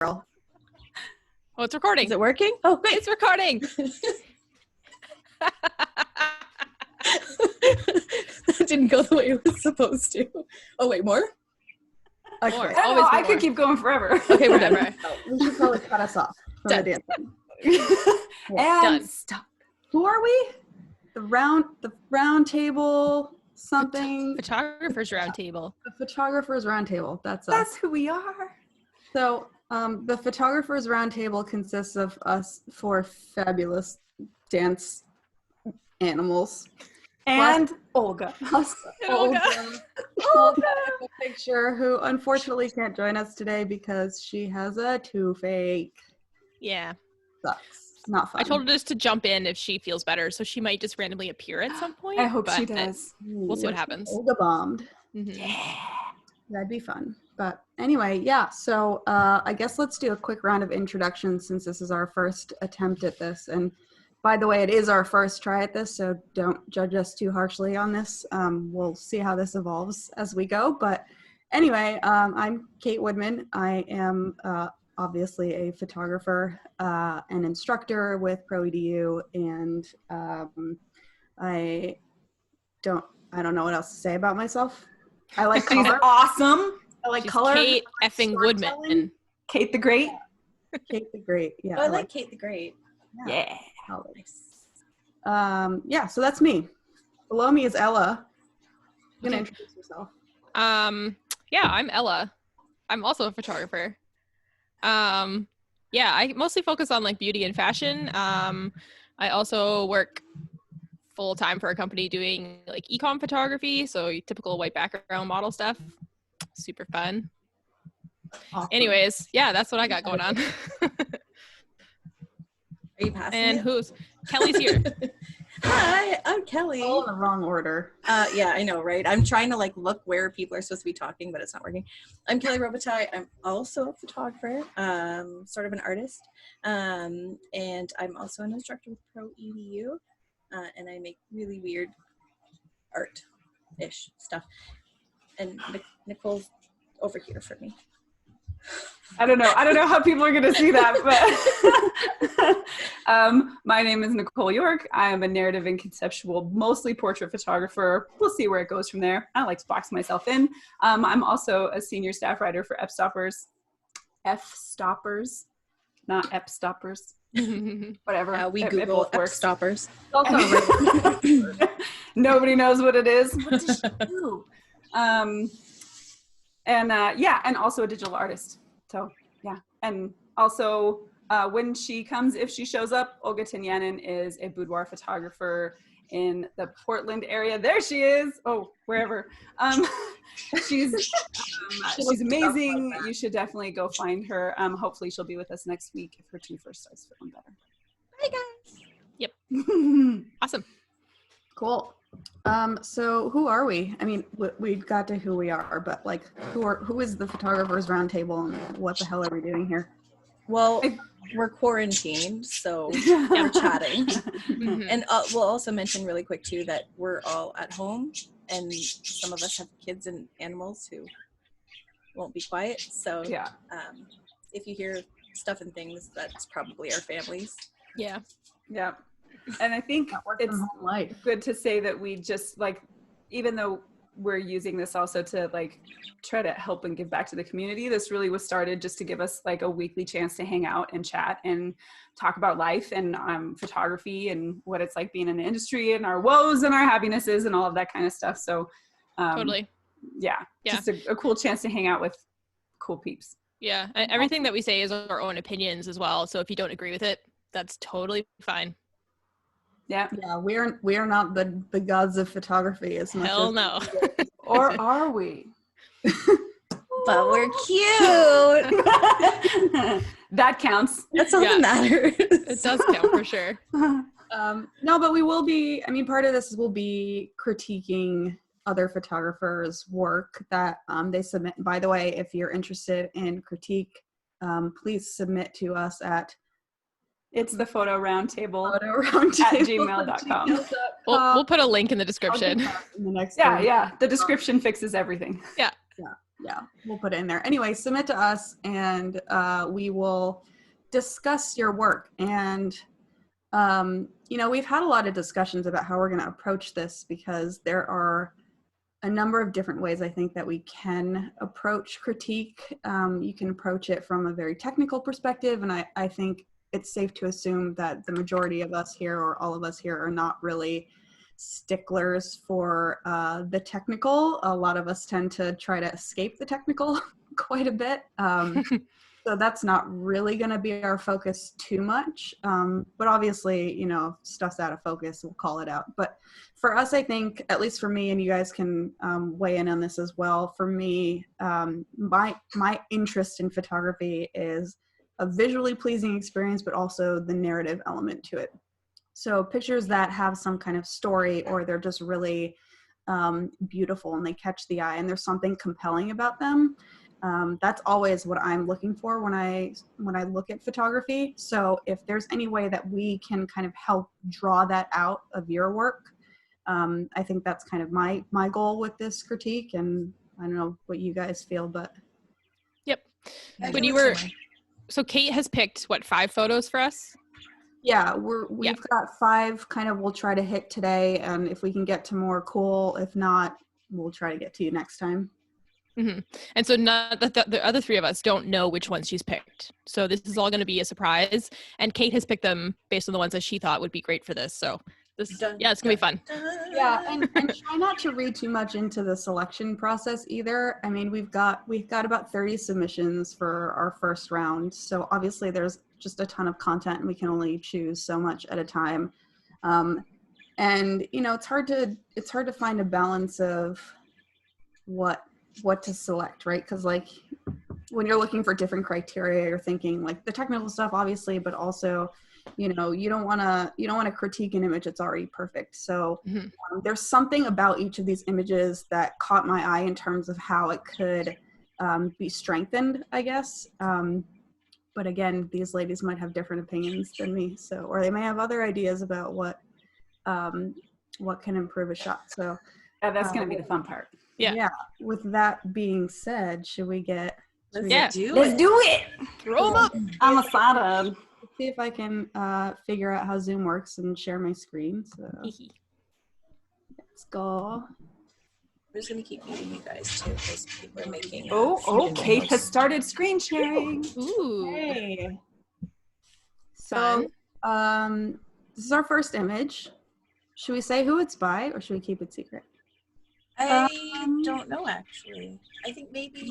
girl. Oh, it's recording. Is it working? Oh, great. It's recording. That didn't go the way it was supposed to. Oh, wait, more? Okay. More. I don't know, I could keep going forover. Okay, we're done. Forever. Oh, we should probably cut us off from Done. the dancing. And Done. stop. Who are we? The round table something. Photographers Roundtable. The Photographers Roundtable. That's us. That's who we are. So, the Photographers Roundtable consists of us four fabulous dance animals. And Olga. Plus Olga. Olga in the picture, who unfortunately can't join us today because she has a toothache. Yeah. Sucks. Not fun. I told her just to jump in if she feels better, so she might just randomly appear at some point. I hope she but does. We'll see what happens. Olga bombed. Mhm. That'd be fun. But anyway, yeah, so I guess let's do a quick round of introductions since this is our first attempt at this. And by the way, it is our first try at this, so don't judge us too harshly on this. We'll see how this evolves as we go. But anyway, I'm Kate Woodman. I am obviously a photographer, an instructor with ProEDU, and I don't know what else to say about myself. I like She's color. awesome. I like She's color. Kate effing Woodman. storytelling. Kate the Great. Kate the Great. Yeah. Oh, I like Kate the Great. Yeah. colors. Yeah, so that's me. Below me is Ella. You're gonna introduce yourself. Yeah, I'm Ella. I'm also a photographer. Yeah, I mostly focus on like beauty and fashion. I also work full time for a company doing like e-com photography, so your typical white background model stuff. Super fun. Awesome. Anyways, yeah, that's what I got going on. Are you passing And it? who's Kelly's here? Hi, I'm Kelly. All in the wrong order. Yeah, I know, right? I'm trying to like look where people are supposed to be talking, but it's not working. I'm Kelly Robitaille. I'm also a photographer, sort of an artist, and I'm also an instructor with ProEDU, and I make really weird art-ish stuff. And Nicole's over here for me. I don't know how people are going to see that, but my name is Nicole York. I am a narrative and conceptual, mostly portrait photographer. We'll see where it goes from there. I like to box myself in. I'm also a senior staff writer for F-Stoppers, not Ep-Stoppers, whatever. We It Google both works. stoppers. Also, Nobody knows what it is. What does she do? And also a digital artist. So yeah, and also when she comes, if she shows up, Olga Tenyanin is a boudoir photographer in the Portland area. There she is. Oh, wherever. She's amazing. You should definitely go find her. Hopefully she'll be with us next week if her tooth starts feeling better. Hi guys. Yep. Awesome. cool. So who are we? I mean, we got to who we are, but like, who is the Photographers Roundtable, and what the hell are we doing here? Well, we're quarantined, so we're chatting. Mhm. And we'll also mention really quick too that we're all at home, and some of us have kids and animals who won't be quiet. So Yeah. if you hear stuff and things, that's probably our families. Yeah. Yeah. And I think it's life. good to say that we just like, even though we're using this also to like try to help and give back to the community, this really was started just to give us like a weekly chance to hang out and chat and talk about life and photography and what it's like being in the industry and our woes and our happinesses and all of that kind of stuff. So Totally. yeah, Yeah. just a cool chance to hang out with cool peeps. Yeah. And everything that we say is our own opinions as well. So if you don't agree with it, that's totally fine. Yeah. Yeah, we are not the gods of photography as much Hell as no. Or are we? But we're cute. That counts. That's all Yeah. that matters. It does count for sure. No, but we will be, I mean, part of this will be critiquing other photographers' work that they submit. By the way, if you're interested in critique, please submit to us at itsthephotoroundtable Roundtable at gmail.com. We'll put a link in the description. In the next Yeah, the description fixes everything. Yeah. Yeah, we'll put it in there. Anyway, submit to us and we will discuss your work. And, we've had a lot of discussions about how we're going to approach this because there are a number of different ways I think that we can approach critique. You can approach it from a very technical perspective. And I think it's safe to assume that the majority of us here, or all of us here, are not really sticklers for the technical. A lot of us tend to try to escape the technical quite a bit. So that's not really going to be our focus too much. But obviously, if stuff's out of focus, we'll call it out. But for us, I think, at least for me, and you guys can weigh in on this as well, for me, my interest in photography is a visually pleasing experience, but also the narrative element to it. So pictures that have some kind of story, or they're just really beautiful and they catch the eye and there's something compelling about them. That's always what I'm looking for when I look at photography. So if there's any way that we can kind of help draw that out of your work, I think that's kind of my goal with this critique. And I don't know what you guys feel, but. Yep. I When feel you the were, same way. so Kate has picked 5 photos for us? Yeah, we've got 5 kind of we'll try to hit today. And if we can get to more, cool. If not, we'll try to get to you next time. Mm-hmm. And so the other 3 of us don't know which ones she's picked. So this is all going to be a surprise. And Kate has picked them based on the ones that she thought would be great for this. So it's going to be fun. Yeah, and try not to read too much into the selection process either. I mean, we've got about 30 submissions for our first round. So obviously there's just a ton of content and we can only choose so much at a time. And it's hard to find a balance of what to select, right? Because like when you're looking for different criteria, you're thinking like the technical stuff, obviously, but also, you don't want to critique an image that's already perfect. So there's something about each of these images that caught my eye in terms of how it could be strengthened, I guess. But again, these ladies might have different opinions than me, or they may have other ideas about what can improve a shot. So Yeah, that's going to be the fun part. Yeah. With that being said, should we do Let's do it. Throw them up. I'm excited. Let's see if I can figure out how Zoom works and share my screen. So let's go. I'm just going to keep meeting you guys too because people are making Kate has started screen sharing. Ooh. Hey. So this is our first image. Should we say who it's by or should we keep it secret? I don't know, actually. I think maybe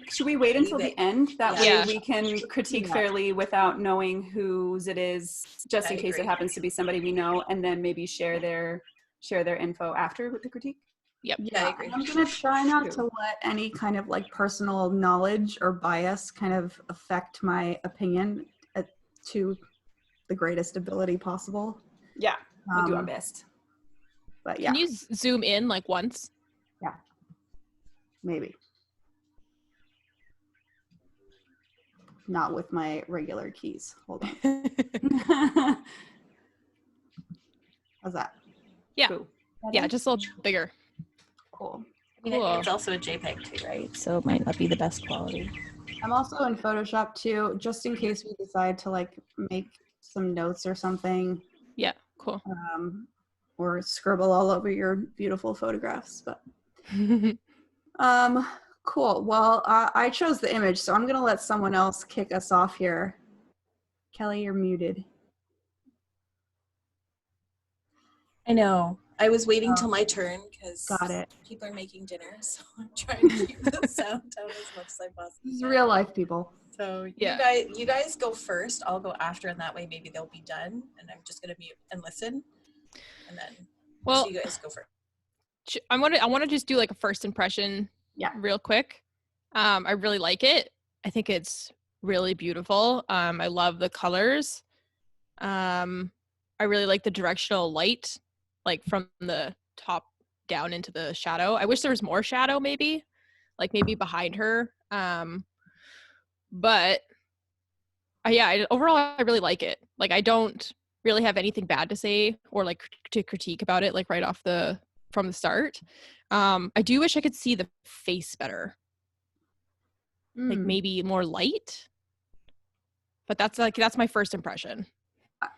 should we wait until the end? That Yeah. way we can critique fairly without knowing whose it is, just in case it happens to be somebody we know, and then maybe share their info after with the critique. Yep. Yeah, I agree. I'm going to try not to let any kind of like personal knowledge or bias kind of affect my opinion to the greatest ability possible. Yeah, we'll do our best. But yeah. Can you zoom in like once? Yeah. Maybe. Not with my regular keys. Hold on. How's that? Yeah. Cool. Yeah, just a little bigger. Cool. I mean, I think it's also a JPEG too, right? So it might not be the best quality. I'm also in Photoshop too, just in case we decide to like make some notes or something. Yeah, cool. Or scribble all over your beautiful photographs. But cool. Well, I chose the image, so I'm gonna let someone else kick us off here. Kelly, you're muted. I know. I was waiting till my turn because people are making dinner, so I'm trying to keep the sound down as much as I possibly can. This is real life, people. So yeah. you guys go first. I'll go after, and that way maybe they'll be done, and I'm just gonna mute and listen, and then so you guys go first. I want to just do like a first impression, real quick. I really like it. I think it's really beautiful. I love the colors. I really like the directional light, like from the top down into the shadow. I wish there was more shadow, maybe behind her. But overall, I really like it. Like, I don't really have anything bad to say or like to critique about it, like right off from the start. I do wish I could see the face better. like maybe more light. But that's my first impression.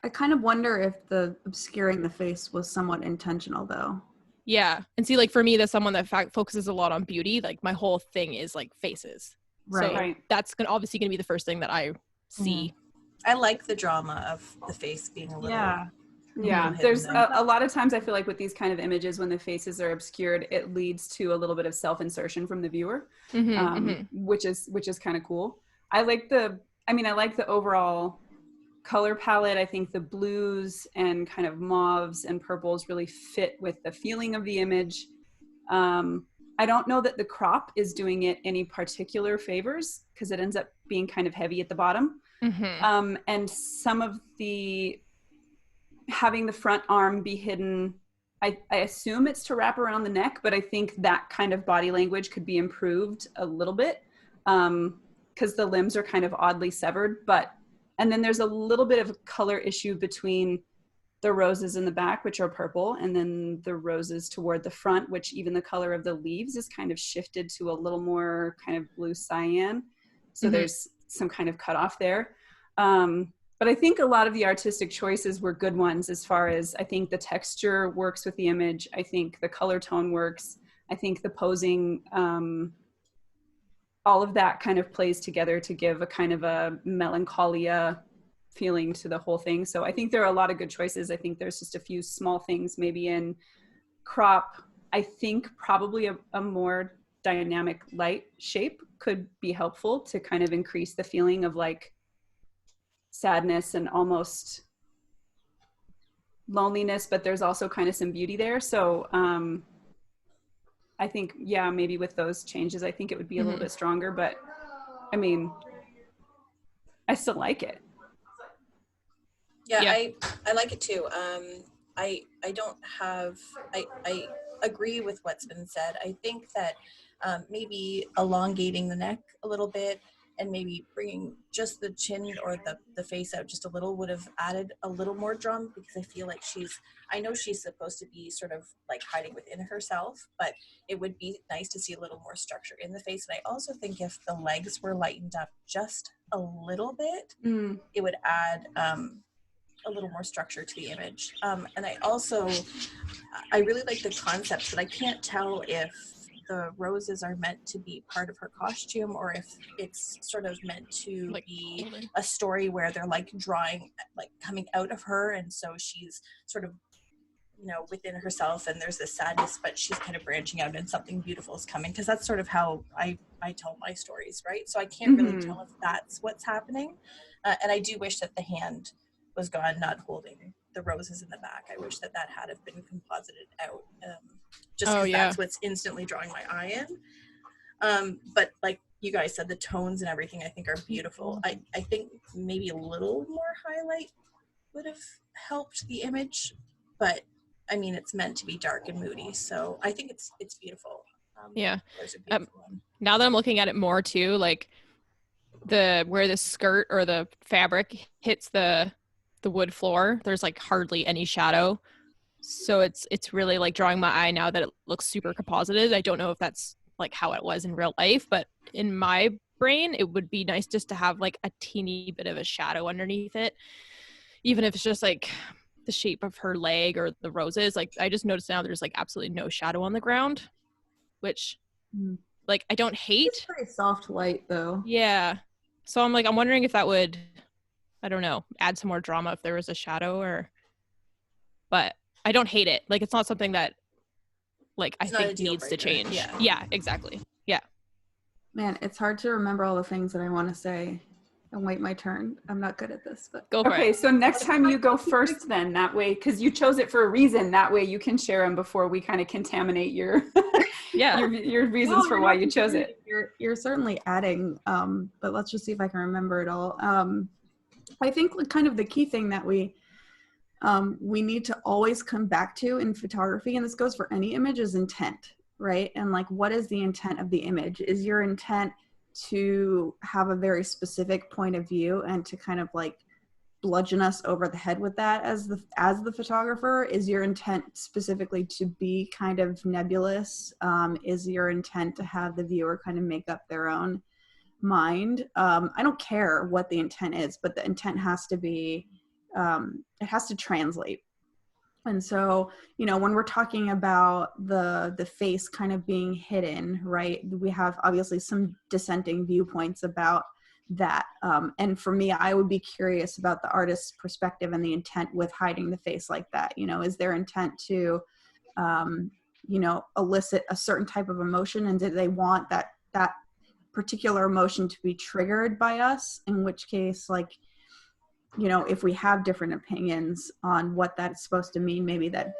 I kind of wonder if the obscuring the face was somewhat intentional, though. Yeah. And see, like for me, that's someone that focuses a lot on beauty. Like my whole thing is like faces. Right. So that's obviously going to be the first thing that I see. I like the drama of the face being a little. Yeah, there's a lot of times I feel like with these kind of images, when the faces are obscured, it leads to a little bit of self-insertion from the viewer, which is kind of cool. I like the overall color palette. I think the blues and kind of mauves and purples really fit with the feeling of the image. I don't know that the crop is doing it any particular favors because it ends up being kind of heavy at the bottom. And some of the having the front arm be hidden, I assume it's to wrap around the neck, but I think that kind of body language could be improved a little bit because the limbs are kind of oddly severed. And then there's a little bit of a color issue between the roses in the back, which are purple, and then the roses toward the front, which even the color of the leaves is kind of shifted to a little more kind of blue cyan. So there's some kind of cutoff there. But I think a lot of the artistic choices were good ones as far as I think the texture works with the image. I think the color tone works. I think the posing, all of that kind of plays together to give a kind of a melancholia feeling to the whole thing. So I think there are a lot of good choices. I think there's just a few small things maybe in crop. I think probably a more dynamic light shape could be helpful to kind of increase the feeling of like sadness and almost loneliness, but there's also kind of some beauty there. So I think, yeah, maybe with those changes, I think it would be a little bit stronger, but I mean, I still like it. Yeah. I like it too. I don't have, I agree with what's been said. I think that maybe elongating the neck a little bit and maybe bringing just the chin or the face out just a little would have added a little more drama, because I feel like I know she's supposed to be sort of like hiding within herself, but it would be nice to see a little more structure in the face. And I also think if the legs were lightened up just a little bit, it would add a little more structure to the image. And I really like the concept, but I can't tell if the roses are meant to be part of her costume or if it's sort of meant to like be a story where they're like drawing, like coming out of her, and so she's sort of, you know, within herself and there's this sadness, but she's kind of branching out and something beautiful is coming, because that's sort of how I tell my stories, right? So I can't really tell if that's what's happening. And I do wish that the hand was gone, not holding the roses in the back. I wish that had have been composited out, just because that's what's instantly drawing my eye in. But like you guys said, the tones and everything I think are beautiful. I think maybe a little more highlight would have helped the image, but I mean, it's meant to be dark and moody, so I think it's beautiful. There's a beautiful one. Now that I'm looking at it more too, like where the skirt or the fabric hits the wood floor, there's like hardly any shadow, so it's really like drawing my eye now that it looks super composited. I don't know if that's like how it was in real life, but in my brain it would be nice just to have like a teeny bit of a shadow underneath it, even if it's just like the shape of her leg or the roses. Like I just noticed now there's like absolutely no shadow on the ground, which like I don't hate. It's pretty soft light though. Yeah, so I'm wondering if that would, I don't know, add some more drama if there was a shadow, but I don't hate it. Like, it's not something that, like, I think needs to change. Yeah, exactly. Yeah. Man, it's hard to remember all the things that I want to say and wait my turn. I'm not good at this, but. Go for it. Okay, so next time you go first then, that way, because you chose it for a reason, that way you can share them before we kind of contaminate your your reasons for why you chose it. You're certainly adding, but let's just see if I can remember it all. I think kind of the key thing that we need to always come back to in photography, and this goes for any image, is intent, right? And like, what is the intent of the image? Is your intent to have a very specific point of view and to kind of like bludgeon us over the head with that as the photographer? Is your intent specifically to be kind of nebulous? Is your intent to have the viewer kind of make up their own mind. I don't care what the intent is, but the intent has to be, it has to translate. And so, you know, when we're talking about the face kind of being hidden, right, we have obviously some dissenting viewpoints about that. And for me, I would be curious about the artist's perspective and the intent with hiding the face like that. You know, is their intent to, you know, elicit a certain type of emotion, and did they want that particular emotion to be triggered by us? In which case, like, you know, if we have different opinions on what that is supposed to mean, maybe that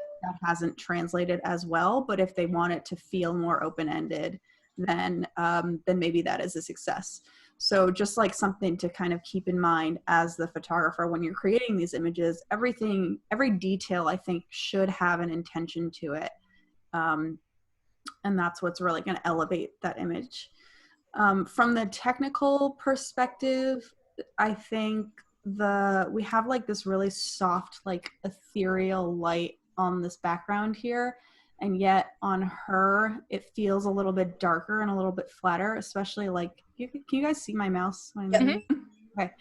hasn't translated as well. But if they want it to feel more open-ended, then maybe that is a success. So just like something to kind of keep in mind as the photographer when you're creating these images, every detail I think should have an intention to it. And that's what's really going to elevate that image. From the technical perspective, I think we have like this really soft, like ethereal light on this background here, and yet on her it feels a little bit darker and a little bit flatter, especially like, can you guys see my mouse when I'm moving? Okay.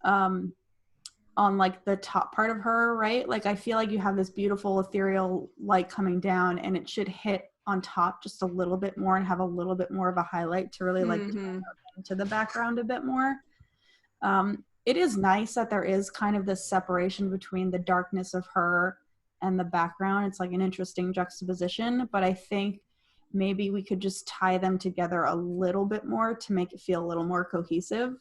On like the top part of her, right? Like I feel like you have this beautiful ethereal light coming down, and it should hit on top just a little bit more and have a little bit more of a highlight to really like turn into the background a bit more. It is nice that there is kind of this separation between the darkness of her and the background. It's like an interesting juxtaposition, but I think maybe we could just tie them together a little bit more to make it feel a little more cohesive.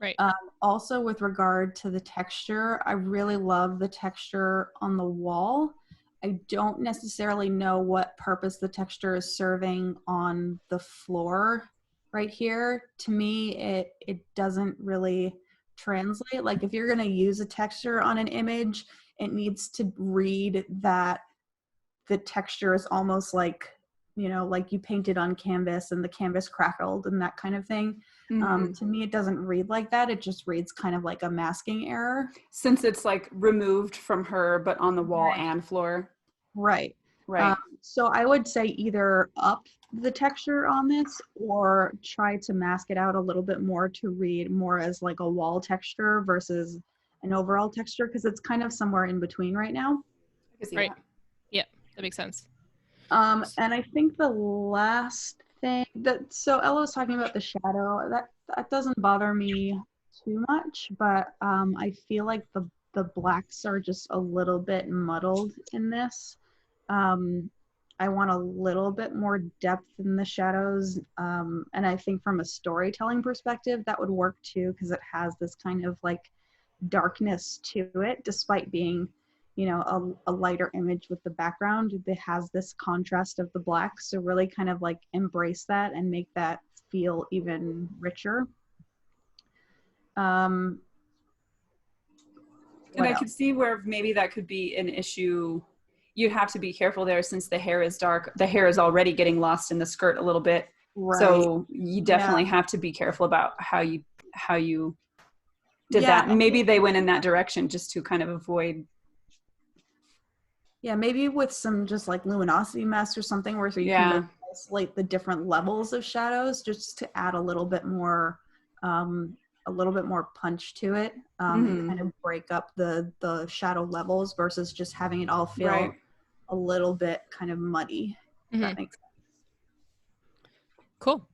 Right. Also, with regard to the texture, I really love the texture on the wall. I don't necessarily know what purpose the texture is serving on the floor right here. To me, it doesn't really translate. Like if you're going to use a texture on an image, it needs to read that the texture is almost like, you know, like you painted on canvas and the canvas crackled and that kind of thing. To me, it doesn't read like that. It just reads kind of like a masking error. Since it's like removed from her, but on the wall and floor. Right. Right. So I would say either up the texture on this or try to mask it out a little bit more to read more as like a wall texture versus an overall texture, because it's kind of somewhere in between right now. Right. Yeah, that makes sense. And I think the last thing so Ella was talking about the shadow, that doesn't bother me too much, but I feel like the blacks are just a little bit muddled in this. I want a little bit more depth in the shadows, and I think from a storytelling perspective that would work too, because it has this kind of like darkness to it, despite being, you know, a lighter image with the background. It has this contrast of the black, so really kind of like embrace that and make that feel even richer. And I could see where maybe that could be an issue. You'd have to be careful there since the hair is dark. The hair is already getting lost in the skirt a little bit. Right. So you definitely have to be careful about how you did that. And maybe they went in that direction just to kind of avoid. Yeah, maybe with some just like luminosity mask or something where you can like isolate the different levels of shadows just to add a little bit more punch to it, and kind of break up the shadow levels versus just having it all feel a little bit kind of muddy. If that makes sense. Cool.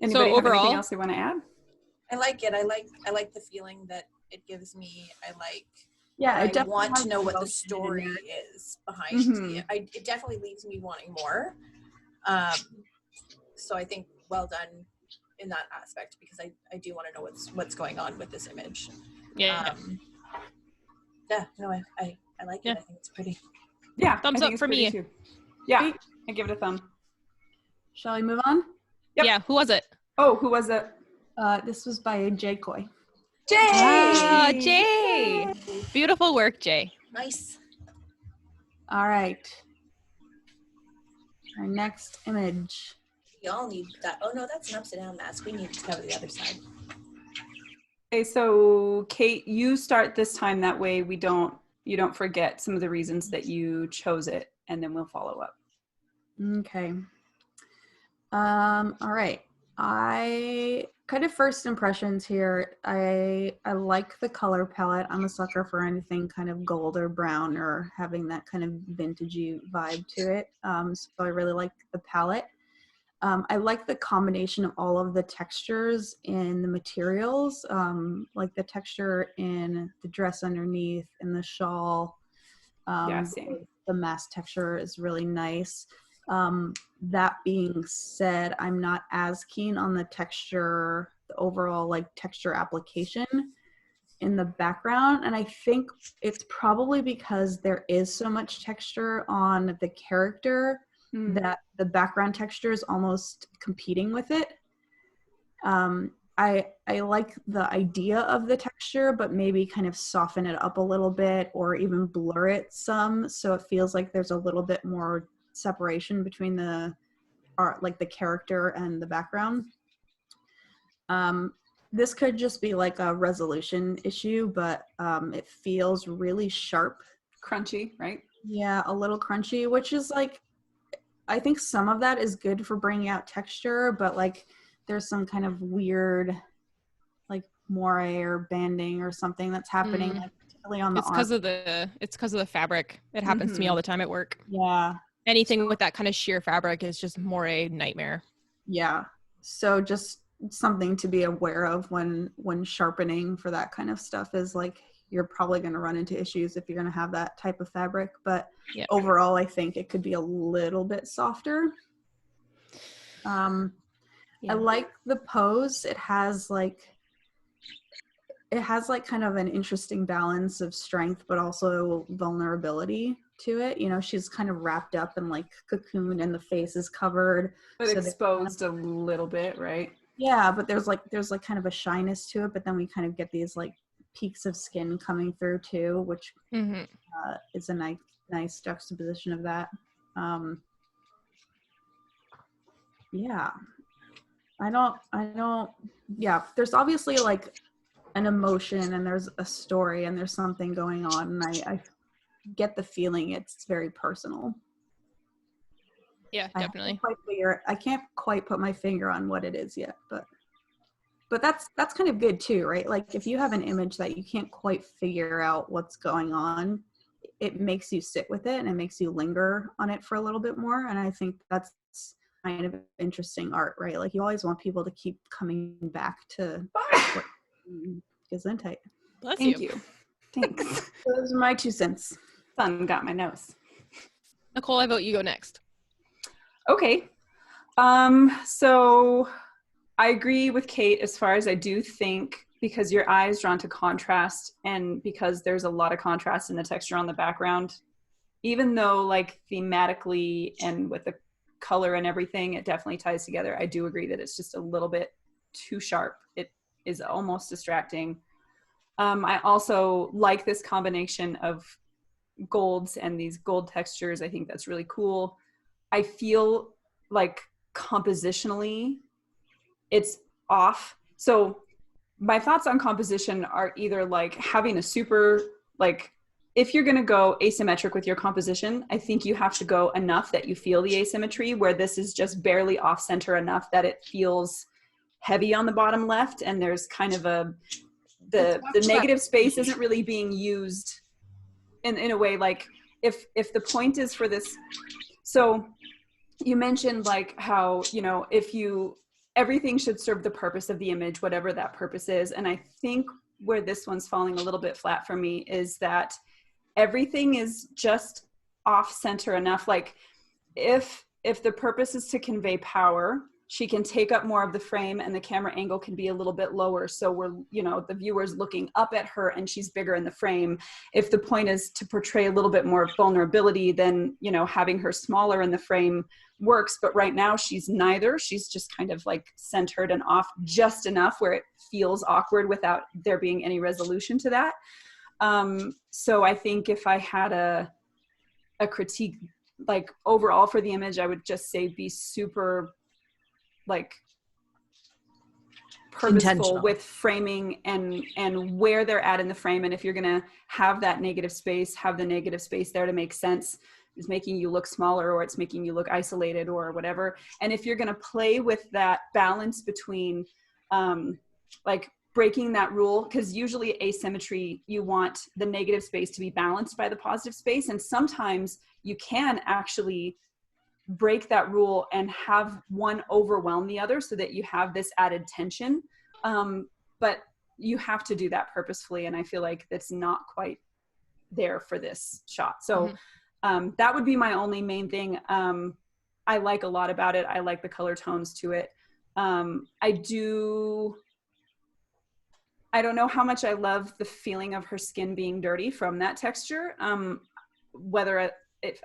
Anybody have anything else they want to add? I like it. I like the feeling that it gives me. I want to know what the story is behind it definitely leaves me wanting more. So I think well done in that aspect, because I do want to know what's going on with this image. I like it. I think it's pretty. Yeah, thumbs up for me too. Yeah, I give it a thumb. Shall we move on? Yep. Yeah, who was it? Oh, who was it? This was by Jay Coy. Jay! Jay! Beautiful work, Jay. Nice. All right. Our next image. We all need that. Oh no, that's an upside down mask. We need to cover the other side. Okay, so Kate, you start this time. That way you don't forget some of the reasons that you chose it, and then we'll follow up. Okay. All right. I kind of first impressions here. I like the color palette. I'm a sucker for anything kind of gold or brown or having that kind of vintagey vibe to it. So I really like the palette. I like the combination of all of the textures in the materials, like the texture in the dress underneath and the shawl. Yeah, same. The mask texture is really nice. That being said, I'm not as keen on the texture, the overall like texture application in the background. And I think it's probably because there is so much texture on the character that the background texture is almost competing with it. I like the idea of the texture, but maybe kind of soften it up a little bit or even blur it some so it feels like there's a little bit more separation between the art, like the character and the background. This could just be like a resolution issue, but it feels really sharp. Crunchy, right? Yeah, a little crunchy, which is like, I think some of that is good for bringing out texture, but like there's some kind of weird like moire or banding or something that's happening like particularly on the It's because of the fabric. It happens to me all the time at work. Yeah. Anything with that kind of sheer fabric is just more a nightmare. Yeah. So just something to be aware of when sharpening for that kind of stuff is like you're probably going to run into issues if you're going to have that type of fabric. But overall, I think it could be a little bit softer. I like the pose. It has like kind of an interesting balance of strength, but also vulnerability to it. You know, she's kind of wrapped up in like cocoon and the face is covered. But so exposed a little bit, right? Yeah, but there's like kind of a shyness to it, but then we kind of get these like peaks of skin coming through too, which is a nice juxtaposition of that. Yeah. I don't, there's obviously like an emotion and there's a story and there's something going on, and I get the feeling it's very personal. Yeah, definitely. I can't quite put my finger on what it is yet, but that's kind of good too, right? Like if you have an image that you can't quite figure out what's going on, it makes you sit with it and it makes you linger on it for a little bit more. And I think that's kind of interesting art, right? Like you always want people to keep coming back to Gesundheit. Thank you. Thanks. Those are my 2 cents. Sun got my nose. Nicole, I vote you go next. Okay. So I agree with Kate as far as I do think because your eye is drawn to contrast and because there's a lot of contrast in the texture on the background, even though like thematically and with the color and everything, it definitely ties together. I do agree that it's just a little bit too sharp. It is almost distracting. I also like this combination of golds and these gold textures. I think that's really cool. I feel like compositionally it's off. So my thoughts on composition are either like having a super, like if you're going to go asymmetric with your composition, I think you have to go enough that you feel the asymmetry, where this is just barely off center enough that it feels heavy on the bottom left. And there's kind of the negative space isn't really being used in a way, like if the point is for this. So you mentioned like how, you know, everything should serve the purpose of the image, whatever that purpose is. And I think where this one's falling a little bit flat for me is that everything is just off center enough. Like if the purpose is to convey power, she can take up more of the frame and the camera angle can be a little bit lower. So we're, you know, the viewer's looking up at her and she's bigger in the frame. If the point is to portray a little bit more vulnerability, then, you know, having her smaller in the frame works. But right now she's neither. She's just kind of like centered and off just enough where it feels awkward without there being any resolution to that. So I think if I had a critique, like overall for the image, I would just say be super like purposeful with framing and where they're at in the frame. And if you're going to have that negative space, have the negative space there to make sense. It's making you look smaller or it's making you look isolated or whatever. And if you're going to play with that balance between like breaking that rule, because usually asymmetry, you want the negative space to be balanced by the positive space. And sometimes you can actually break that rule and have one overwhelm the other so that you have this added tension. But you have to do that purposefully. And I feel like that's not quite there for this shot. So that would be my only main thing. I like a lot about it. I like the color tones to it. I don't know how much I love the feeling of her skin being dirty from that texture. Whether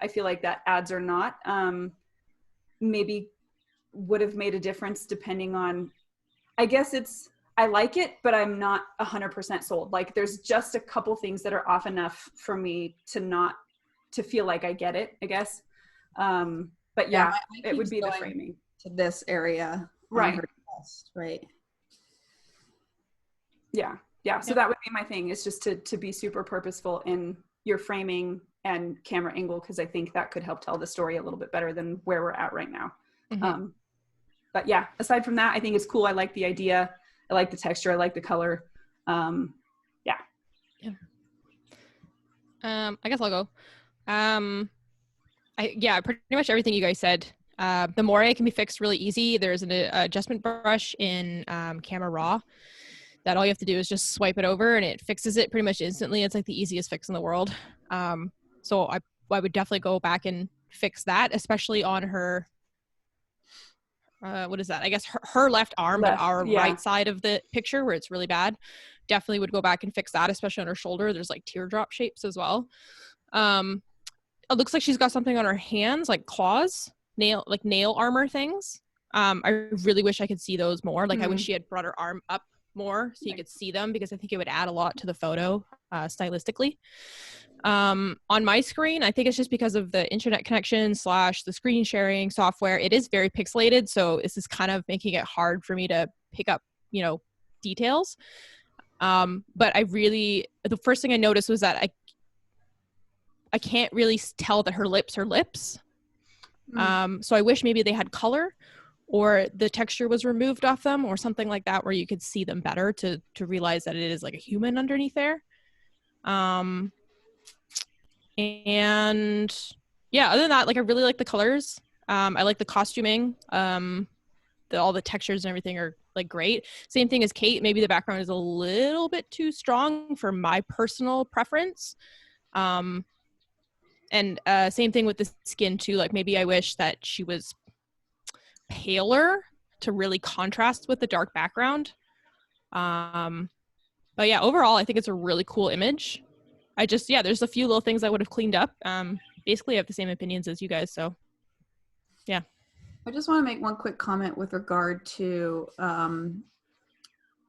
I feel like that adds or not, maybe would have made a difference depending on, I guess I like it, but I'm not 100% sold. Like there's just a couple things that are off enough for me to feel like I get it, I guess. But yeah, it would be the framing. To this area. Right. Chest, right. Yeah. So that would be my thing, is just to be super purposeful in your framing and camera angle, because I think that could help tell the story a little bit better than where we're at right now. But yeah, aside from that, I think it's cool. I like the idea. I like the texture. I like the color. I guess I'll go. Pretty much everything you guys said. The moire can be fixed really easy. There's an adjustment brush in Camera Raw that all you have to do is just swipe it over and it fixes it pretty much instantly. It's like the easiest fix in the world. So I would definitely go back and fix that, especially on her, what is that? I guess her left arm, but our right side of the picture where it's really bad. Definitely would go back and fix that, especially on her shoulder. There's like teardrop shapes as well. It looks like she's got something on her hands, like claws, nail armor things. I really wish I could see those more. Like I wish she had brought her arm up more so you could see them, because I think it would add a lot to the photo stylistically. On my screen, I think it's just because of the internet connection / the screen sharing software. It is very pixelated, so this is kind of making it hard for me to pick up, details. But the first thing I noticed was that I can't really tell that her lips are lips. So I wish maybe they had color, or the texture was removed off them, or something like that, where you could see them better to realize that it is like a human underneath there. And yeah, other than that, like I really like the colors. I like the costuming. All the textures and everything are like great. Same thing as Kate. Maybe the background is a little bit too strong for my personal preference. And same thing with the skin too. Like maybe I wish that she was paler to really contrast with the dark background. But yeah, overall, I think it's a really cool image. There's a few little things I would have cleaned up. Basically, I have the same opinions as you guys. So yeah. I just want to make one quick comment with regard to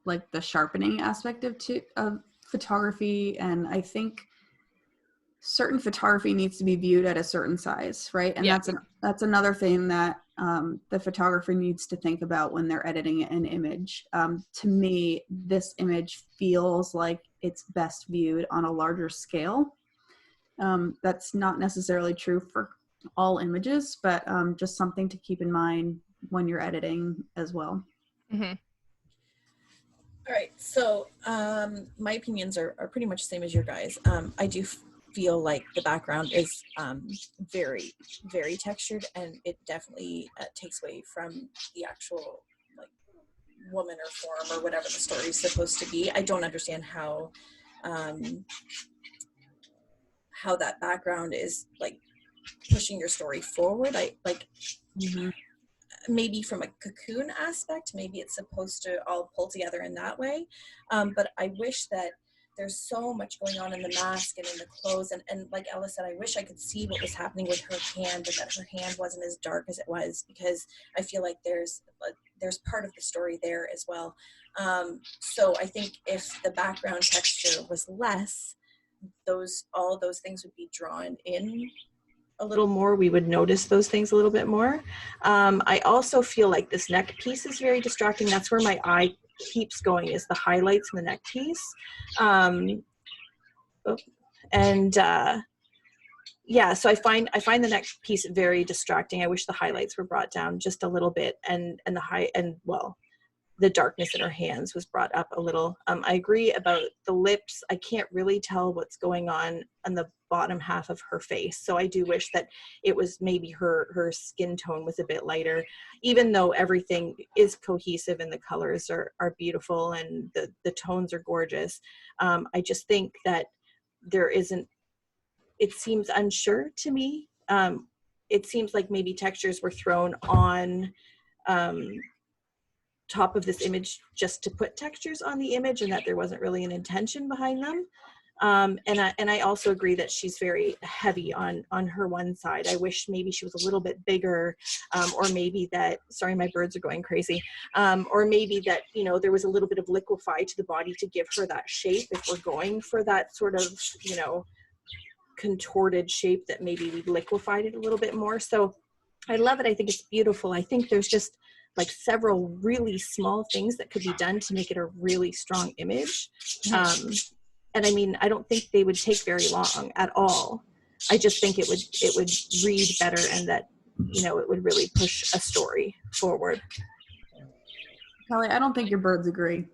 like the sharpening aspect of photography. And I think certain photography needs to be viewed at a certain size, right? And that's another thing that the photographer needs to think about when they're editing an image. To me, this image feels like it's best viewed on a larger scale. That's not necessarily true for all images, but just something to keep in mind when you're editing as well. All right, so my opinions are pretty much the same as your guys. I do feel like the background is very, very textured, and it definitely takes away from the actual like woman or form or whatever the story is supposed to be. I don't understand how that background is like pushing your story forward. Maybe from a cocoon aspect, maybe it's supposed to all pull together in that way. But I wish that there's so much going on in the mask and in the clothes. And like Ella said, I wish I could see what was happening with her hand, and that her hand wasn't as dark as it was, because I feel like there's part of the story there as well. So I think if the background texture was less, all those things would be drawn in a little more. We would notice those things a little bit more. I also feel like this neck piece is very distracting. That's where my eye keeps going, is the highlights in the neck piece. So I find the neck piece very distracting. I wish the highlights were brought down just a little bit, and the darkness in her hands was brought up a little. I agree about the lips. I can't really tell what's going on the bottom half of her face. So I do wish that it was maybe her skin tone was a bit lighter, even though everything is cohesive and the colors are beautiful and the tones are gorgeous. I just think that it seems unsure to me. It seems like maybe textures were thrown on top of this image just to put textures on the image, and that there wasn't really an intention behind them. And I also agree that she's very heavy on her one side. I wish maybe she was a little bit bigger, or maybe that, sorry, my birds are going crazy, or maybe that, there was a little bit of liquefy to the body to give her that shape, if we're going for that sort of, contorted shape, that maybe we liquefied it a little bit more. So I love it. I think it's beautiful. I think there's just like several really small things that could be done to make it a really strong image. And I mean, I don't think they would take very long at all. I just think it would read better, and that, it would really push a story forward. Kelly, I don't think your birds agree.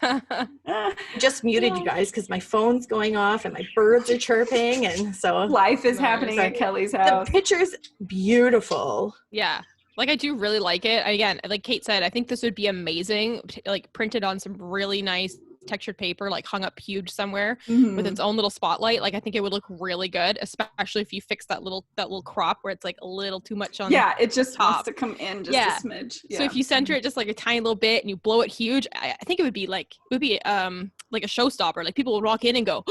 I just muted you guys because my phone's going off and my birds are chirping, and so life is happening at Kelly's house. The picture's beautiful. Yeah. Like, I do really like it. Again, like Kate said, I think this would be amazing, like printed on some really nice textured paper, like hung up huge somewhere with its own little spotlight. Like, I think it would look really good, especially if you fix that little crop where it's like a little too much on it just top. wants to come in just a smidge. So if you center it just like a tiny little bit and you blow it huge, I think it would be like a showstopper. Like, people would walk in and go,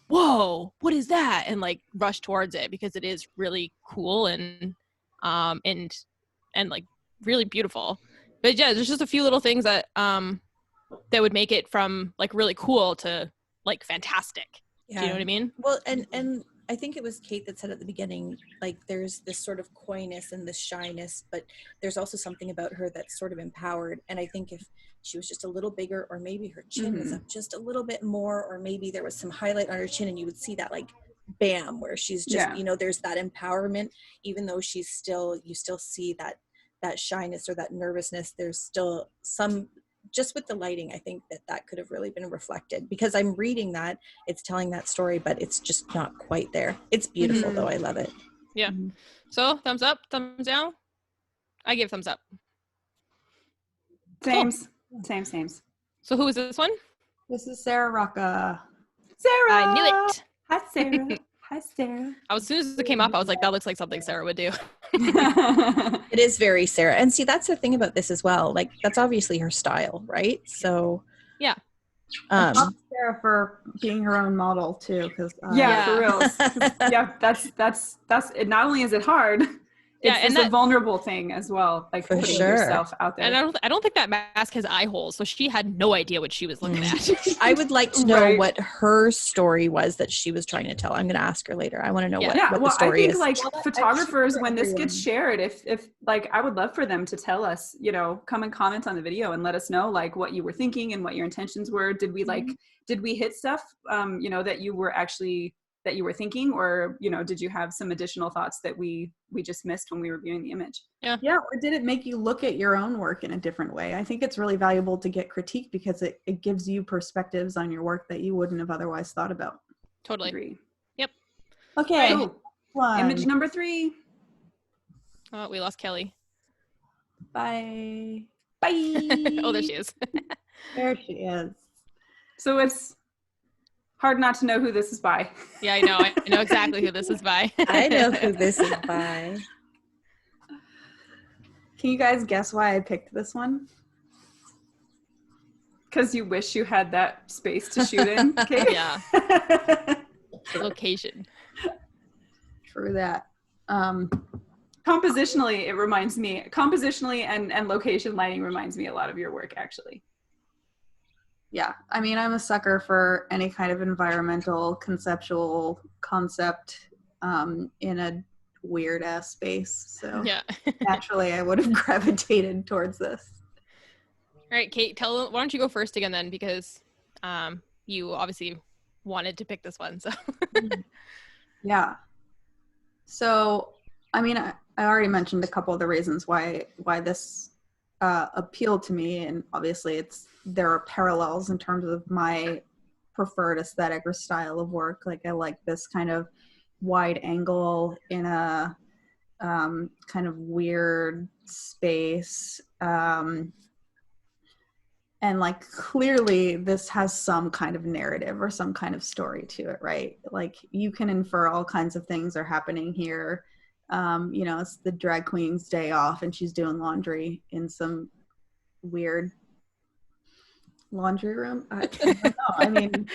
whoa, what is that? And like rush towards it, because it is really cool and like really beautiful. But yeah, there's just a few little things that that would make it from like really cool to like fantastic. Do you know what I mean? Well, and I think it was Kate that said at the beginning, like, there's this sort of coyness and this shyness, but there's also something about her that's sort of empowered. And I think if she was just a little bigger, or maybe her chin was up just a little bit more, or maybe there was some highlight on her chin and you would see that like bam, where she's just, there's that empowerment, even though you still see that shyness or that nervousness. There's still some, just with the lighting, I think that could have really been reflected, because I'm reading that it's telling that story, but it's just not quite there. It's beautiful though. I love it. Yeah. So thumbs up, thumbs down. I give thumbs up. Sames. Cool. Sames. So who is this one? This is Sarah Rocca. Sarah. I knew it. Hi, Sarah. Hi, Sarah. As soon as it came up, I was like, that looks like something Sarah would do. It is very Sarah. And see, that's the thing about this as well. Like, that's obviously her style, right? So yeah. Sarah for being her own model too, because for real. That's it. Not only is it hard, it's a vulnerable thing as well, like putting yourself out there. And I don't think that mask has eye holes, so she had no idea what she was looking at. I would like to know what her story was that she was trying to tell. I'm going to ask her later. I want to know what the story is. I think like photographers, when this gets shared, if like, I would love for them to tell us, come and comment on the video and let us know like what you were thinking and what your intentions were. Did we hit stuff that you were thinking, or did you have some additional thoughts that we just missed when we were viewing the image? Or did it make you look at your own work in a different way? I think it's really valuable to get critique, because it gives you perspectives on your work that you wouldn't have otherwise thought about. Totally. Agree. Yep. Okay. Image number 3. Oh, we lost Kelly. Bye. Oh, there she is. There she is. So it's hard not to know who this is by. Yeah, I know. I know exactly who this is by. I know who this is by. Can you guys guess why I picked this one? Because you wish you had that space to shoot in, Kate? Yeah. Location. True that. Compositionally and location lighting reminds me a lot of your work, actually. Yeah, I mean, I'm a sucker for any kind of environmental conceptual concept in a weird ass space. So naturally, I would have gravitated towards this. All right, Kate, why don't you go first again then, because you obviously wanted to pick this one. So yeah. So I mean, I already mentioned a couple of the reasons why this appealed to me, and obviously there are parallels in terms of my preferred aesthetic or style of work. Like I like this kind of wide angle in a kind of weird space. And like clearly this has some kind of narrative or some kind of story to it, right? Like you can infer all kinds of things are happening here. You know, it's the drag queen's day off and she's doing laundry in some weird laundry room. I don't know. I mean,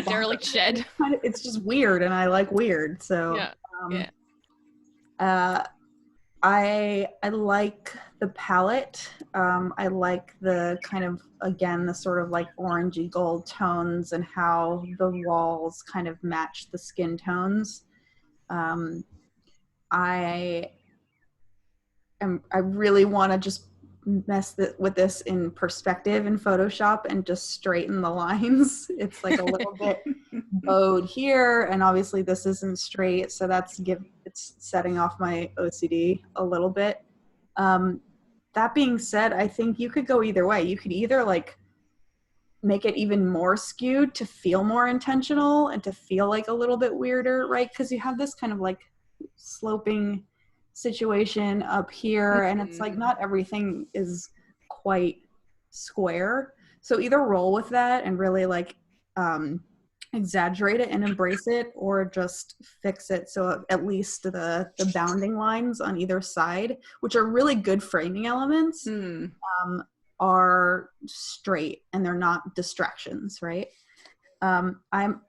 derelict shed. It's just weird, and I like weird. So I like the palette. I like the kind of, again, the sort of like orangey gold tones and how the walls kind of match the skin tones. I really want to just mess with this in perspective in Photoshop and just straighten the lines. It's like a little bit bowed here, and obviously this isn't straight, so it's setting off my OCD a little bit. That being said, I think you could go either way. You could either like make it even more skewed to feel more intentional and to feel like a little bit weirder, right? Because you have this kind of like sloping situation up here, and it's like not everything is quite square. So either roll with that and really like exaggerate it and embrace it, or just fix it so at least the bounding lines on either side, which are really good framing elements, are straight and they're not distractions, right? I'm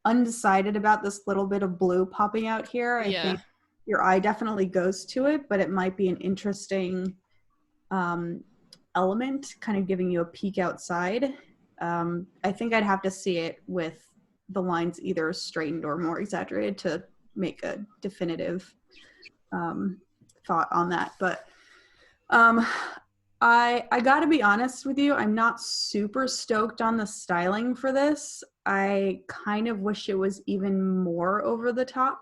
undecided about this little bit of blue popping out here. I think your eye definitely goes to it, but it might be an interesting element, kind of giving you a peek outside. I think I'd have to see it with the lines either straightened or more exaggerated to make a definitive thought on that. But I gotta be honest with you, I'm not super stoked on the styling for this. I kind of wish it was even more over the top.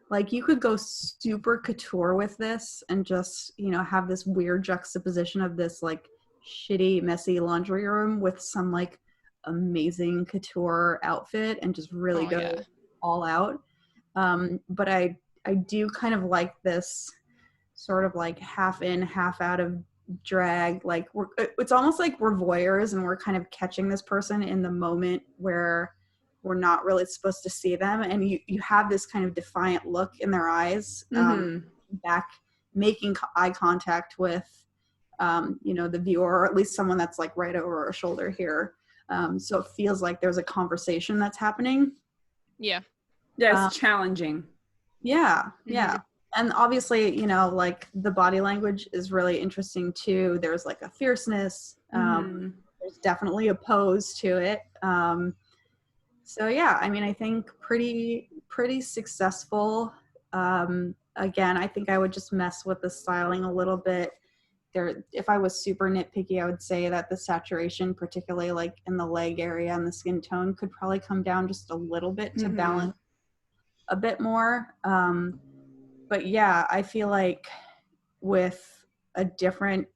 Like you could go super couture with this and just, you know, have this weird juxtaposition of this like shitty, messy laundry room with some like amazing couture outfit and just really go all out. But I do kind of like this sort of like half in, half out of drag. Like it's almost like we're voyeurs and we're kind of catching this person in the moment where we're not really supposed to see them, and you have this kind of defiant look in their eyes, back making eye contact with you know, the viewer, or at least someone that's like right over our shoulder here, so it feels like there's a conversation that's happening. It's challenging. And obviously, you know, like the body language is really interesting too. There's like a fierceness, there's definitely a pose to it. So yeah, I mean, I think pretty successful. Again, I think I would just mess with the styling a little bit. If I was super nitpicky, I would say that the saturation, particularly like in the leg area and the skin tone, could probably come down just a little bit to balance a bit more. But yeah, I feel like with a different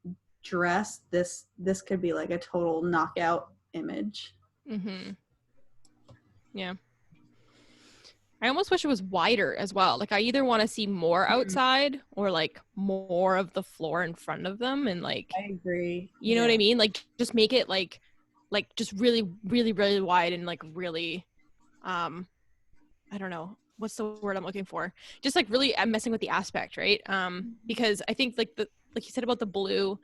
dress, this could be like a total knockout image. Yeah. I almost wish it was wider as well. Like I either want to see more outside or like more of the floor in front of them, and like I agree. You know what I mean? Like just make it like just really, really, really wide and like really I don't know. What's the word I'm looking for? Just like really I'm messing with the aspect, right? Because I think like like you said about the blue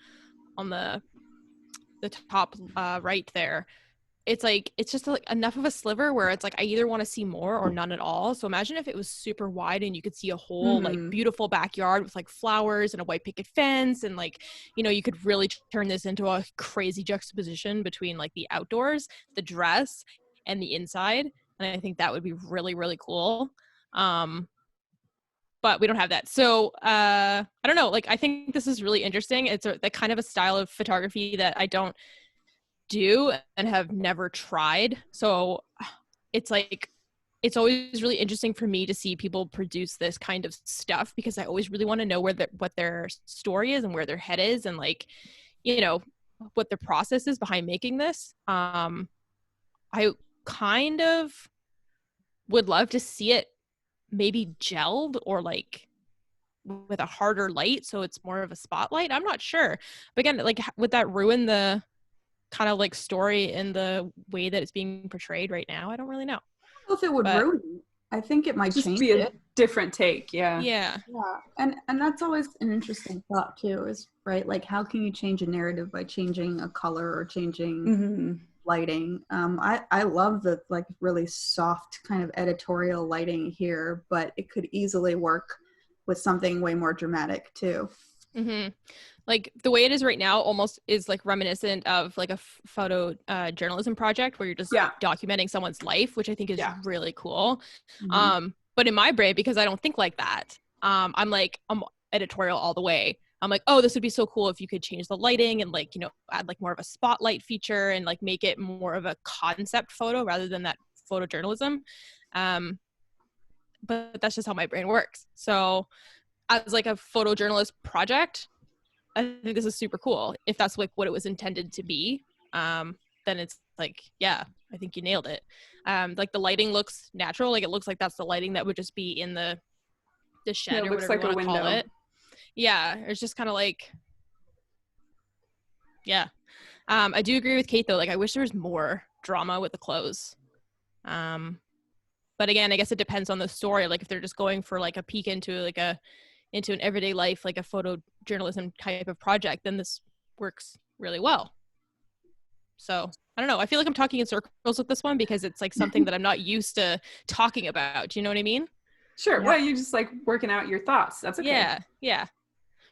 on the top right there. It's like it's just like enough of a sliver where it's like I either want to see more or none at all. So imagine if it was super wide and you could see a whole like beautiful backyard with like flowers and a white picket fence, and like, you know, you could really turn this into a crazy juxtaposition between like the outdoors, the dress, and the inside. And I think that would be really, really cool. But we don't have that. So I don't know. Like I think this is really interesting. It's the kind of a style of photography that I don't do and have never tried. So it's like it's always really interesting for me to see people produce this kind of stuff, because I always really want to know what their story is and where their head is, and like, you know, what the process is behind making this. I kind of would love to see it maybe gelled or like with a harder light, so it's more of a spotlight. I'm not sure, but again, like, would that ruin the kind of like story in the way that it's being portrayed right now? I don't really know. I don't know if it would But ruin it. I think it might Just change be a it. different take. Yeah. yeah. Yeah, and that's always an interesting thought too, is right, like how can you change a narrative by changing a color or changing Mm-hmm. lighting? I love the like really soft kind of editorial lighting here, but it could easily work with something way more dramatic too. Mm-hmm. Like the way it is right now almost is like reminiscent of like a photo journalism project where you're just documenting someone's life, which I think is really cool. Mhm. But in my brain, because I don't think like that, I'm editorial all the way. I'm like, oh, this would be so cool if you could change the lighting and like, you know, add like more of a spotlight feature and like make it more of a concept photo rather than that photojournalism. But that's just how my brain works. So as like a photojournalist project, I think this is super cool. If that's like what it was intended to be, then it's like, yeah, I think you nailed it. Like the lighting looks natural. Like it looks like that's the lighting that would just be in the shed or whatever you want to call it. Yeah, it's just kind of like, yeah. I do agree with Kate though. Like I wish there was more drama with the clothes. But again, I guess it depends on the story. Like if they're just going for like a peek into like into an everyday life, like a photojournalism type of project, then this works really well. So I don't know. I feel like I'm talking in circles with this one because it's like something that I'm not used to talking about. Do you know what I mean? Sure. Yeah. Well, you're just like working out your thoughts. That's okay. Yeah.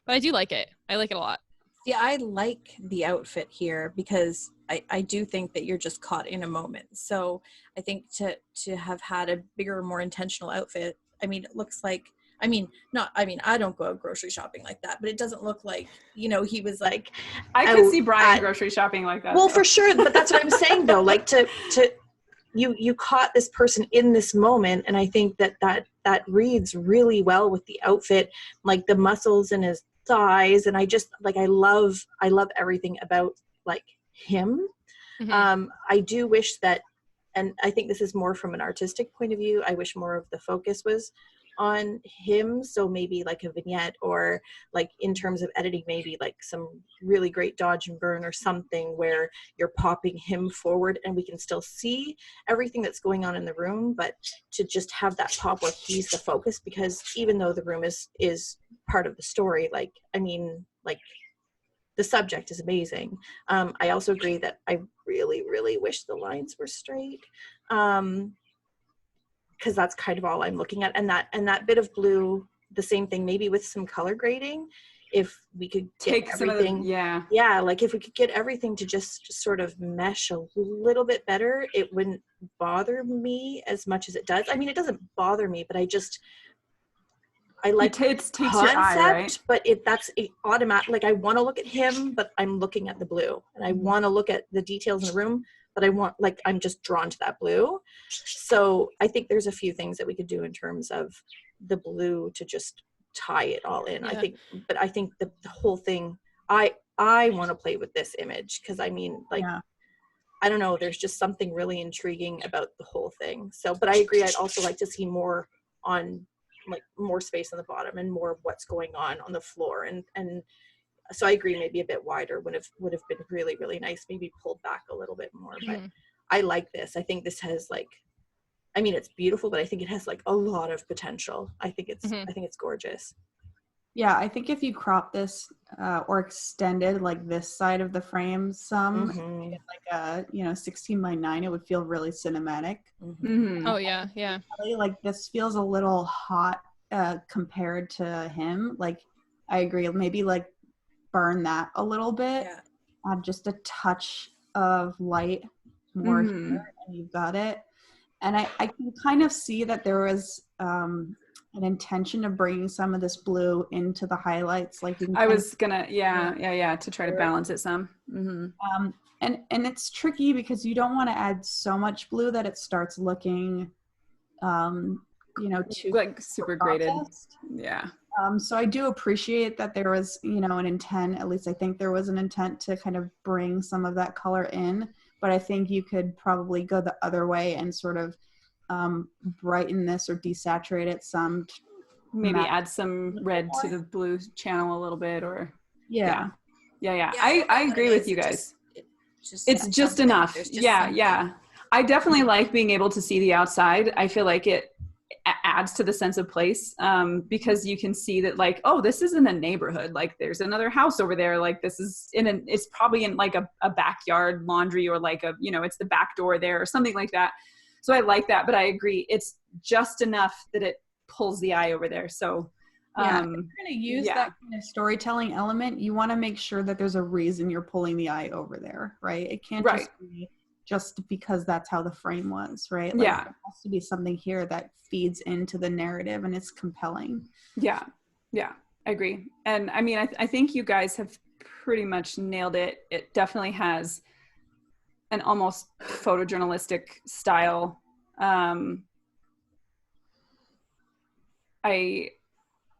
But I do like it. I like it a lot. Yeah, I like the outfit here because I do think that you're just caught in a moment. So I think to have had a bigger, more intentional outfit, I mean, it looks like, I don't go out grocery shopping like that, but it doesn't look like, you know, he was like, I could see Brian grocery shopping like that. Well, for sure. But that's what I'm saying though, like you caught this person in this moment. And I think that reads really well with the outfit, like the muscles in his thighs. And I just like, I love everything about like him. Mm-hmm. I do wish that, and I think this is more from an artistic point of view, I wish more of the focus was on him. So maybe like a vignette, or like in terms of editing, maybe like some really great dodge and burn or something where you're popping him forward and we can still see everything that's going on in the room, but to just have that pop where he's the focus, because even though the room is part of the story, like, I mean, like the subject is amazing. I also agree that I really, really wish the lines were straight. Because that's kind of all I'm looking at. And that bit of blue, the same thing, maybe with some color grading, if we could get everything, like if we could get everything to just sort of mesh a little bit better, it wouldn't bother me as much as it does. I mean, it doesn't bother me, but I like it takes concept, your eye, right? but that's automatic. Like I want to look at him, but I'm looking at the blue, and I want to look at the details in the room, but I'm just drawn to that blue. So I think there's a few things that we could do in terms of the blue to just tie it all in. Yeah. I think the whole thing, I want to play with this image, because I mean, like, I don't know, there's just something really intriguing about the whole thing. So, but I agree, I'd also like to see more on, like, more space on the bottom and more of what's going on the floor. And so I agree, maybe a bit wider would have been really, really nice, maybe pulled back a little bit more. But I like this. I think this has like, I mean, it's beautiful, but I think it has like a lot of potential. I think it's gorgeous. Yeah, I think if you crop this or extended like this side of the frame some, like a 16:9, it would feel really cinematic. Oh yeah. Like this feels a little hot compared to him. Like I agree, maybe like burn that a little bit, add just a touch of light more here, and you've got it. And I can kind of see that there was an intention of bringing some of this blue into the highlights. Like I was gonna, to try to balance it some. And it's tricky because you don't want to add so much blue that it starts looking you know, too like super graded. processed. Yeah. So I do appreciate that there was, you know, an intent, at least I think there was an intent to kind of bring some of that color in, but I think you could probably go the other way and sort of brighten this or desaturate it some. Maybe add some red to the blue channel a little bit, or yeah. I agree with you guys. It's just enough. Yeah. I definitely like being able to see the outside. I feel like it adds to the sense of place, because you can see that, like, oh, this isn't a neighborhood. Like, there's another house over there. Like, this is it's probably in like a backyard laundry, or like a, you know, it's the back door there or something like that. So I like that, but I agree. It's just enough that it pulls the eye over there. So if you're going to use that kind of storytelling element, you want to make sure that there's a reason you're pulling the eye over there, right? It can't just be just because that's how the frame was, right? Like, there has to be something here that feeds into the narrative and it's compelling. Yeah, I agree. And I mean, I think you guys have pretty much nailed it. It definitely has an almost photojournalistic style.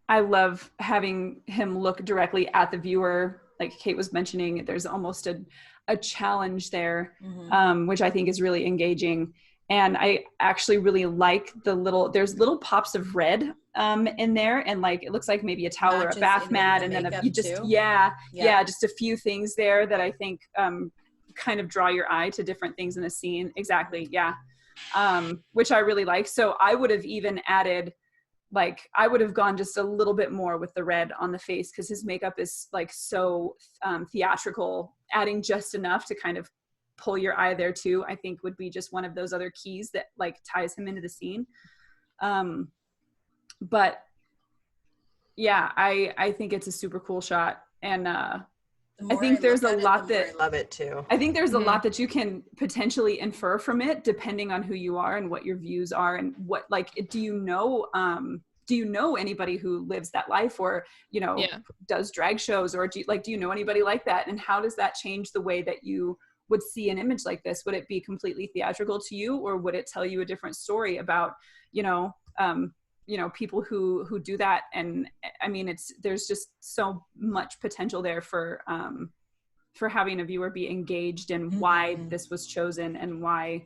I love having him look directly at the viewer. Like Kate was mentioning, there's almost a challenge there, which I think is really engaging. And I actually really like there's little pops of red in there. And like, it looks like maybe a towel or a bath mat. And then just a few things there that I think kind of draw your eye to different things in the scene. Exactly. Yeah. Which I really like. So I would have even added, like, I would have gone just a little bit more with the red on the face, because his makeup is like so theatrical. Adding just enough to kind of pull your eye there too, I think would be just one of those other keys that like ties him into the scene. But yeah, I think it's a super cool shot. And I think there's a lot that I love it too. I think there's a lot that you can potentially infer from it, depending on who you are and what your views are, and what, like, do you know anybody who lives that life, or, you know, does drag shows, or do you know anybody like that? And how does that change the way that you would see an image like this? Would it be completely theatrical to you, or would it tell you a different story about, people who do that? And I mean, there's just so much potential there for having a viewer be engaged in why this was chosen, and why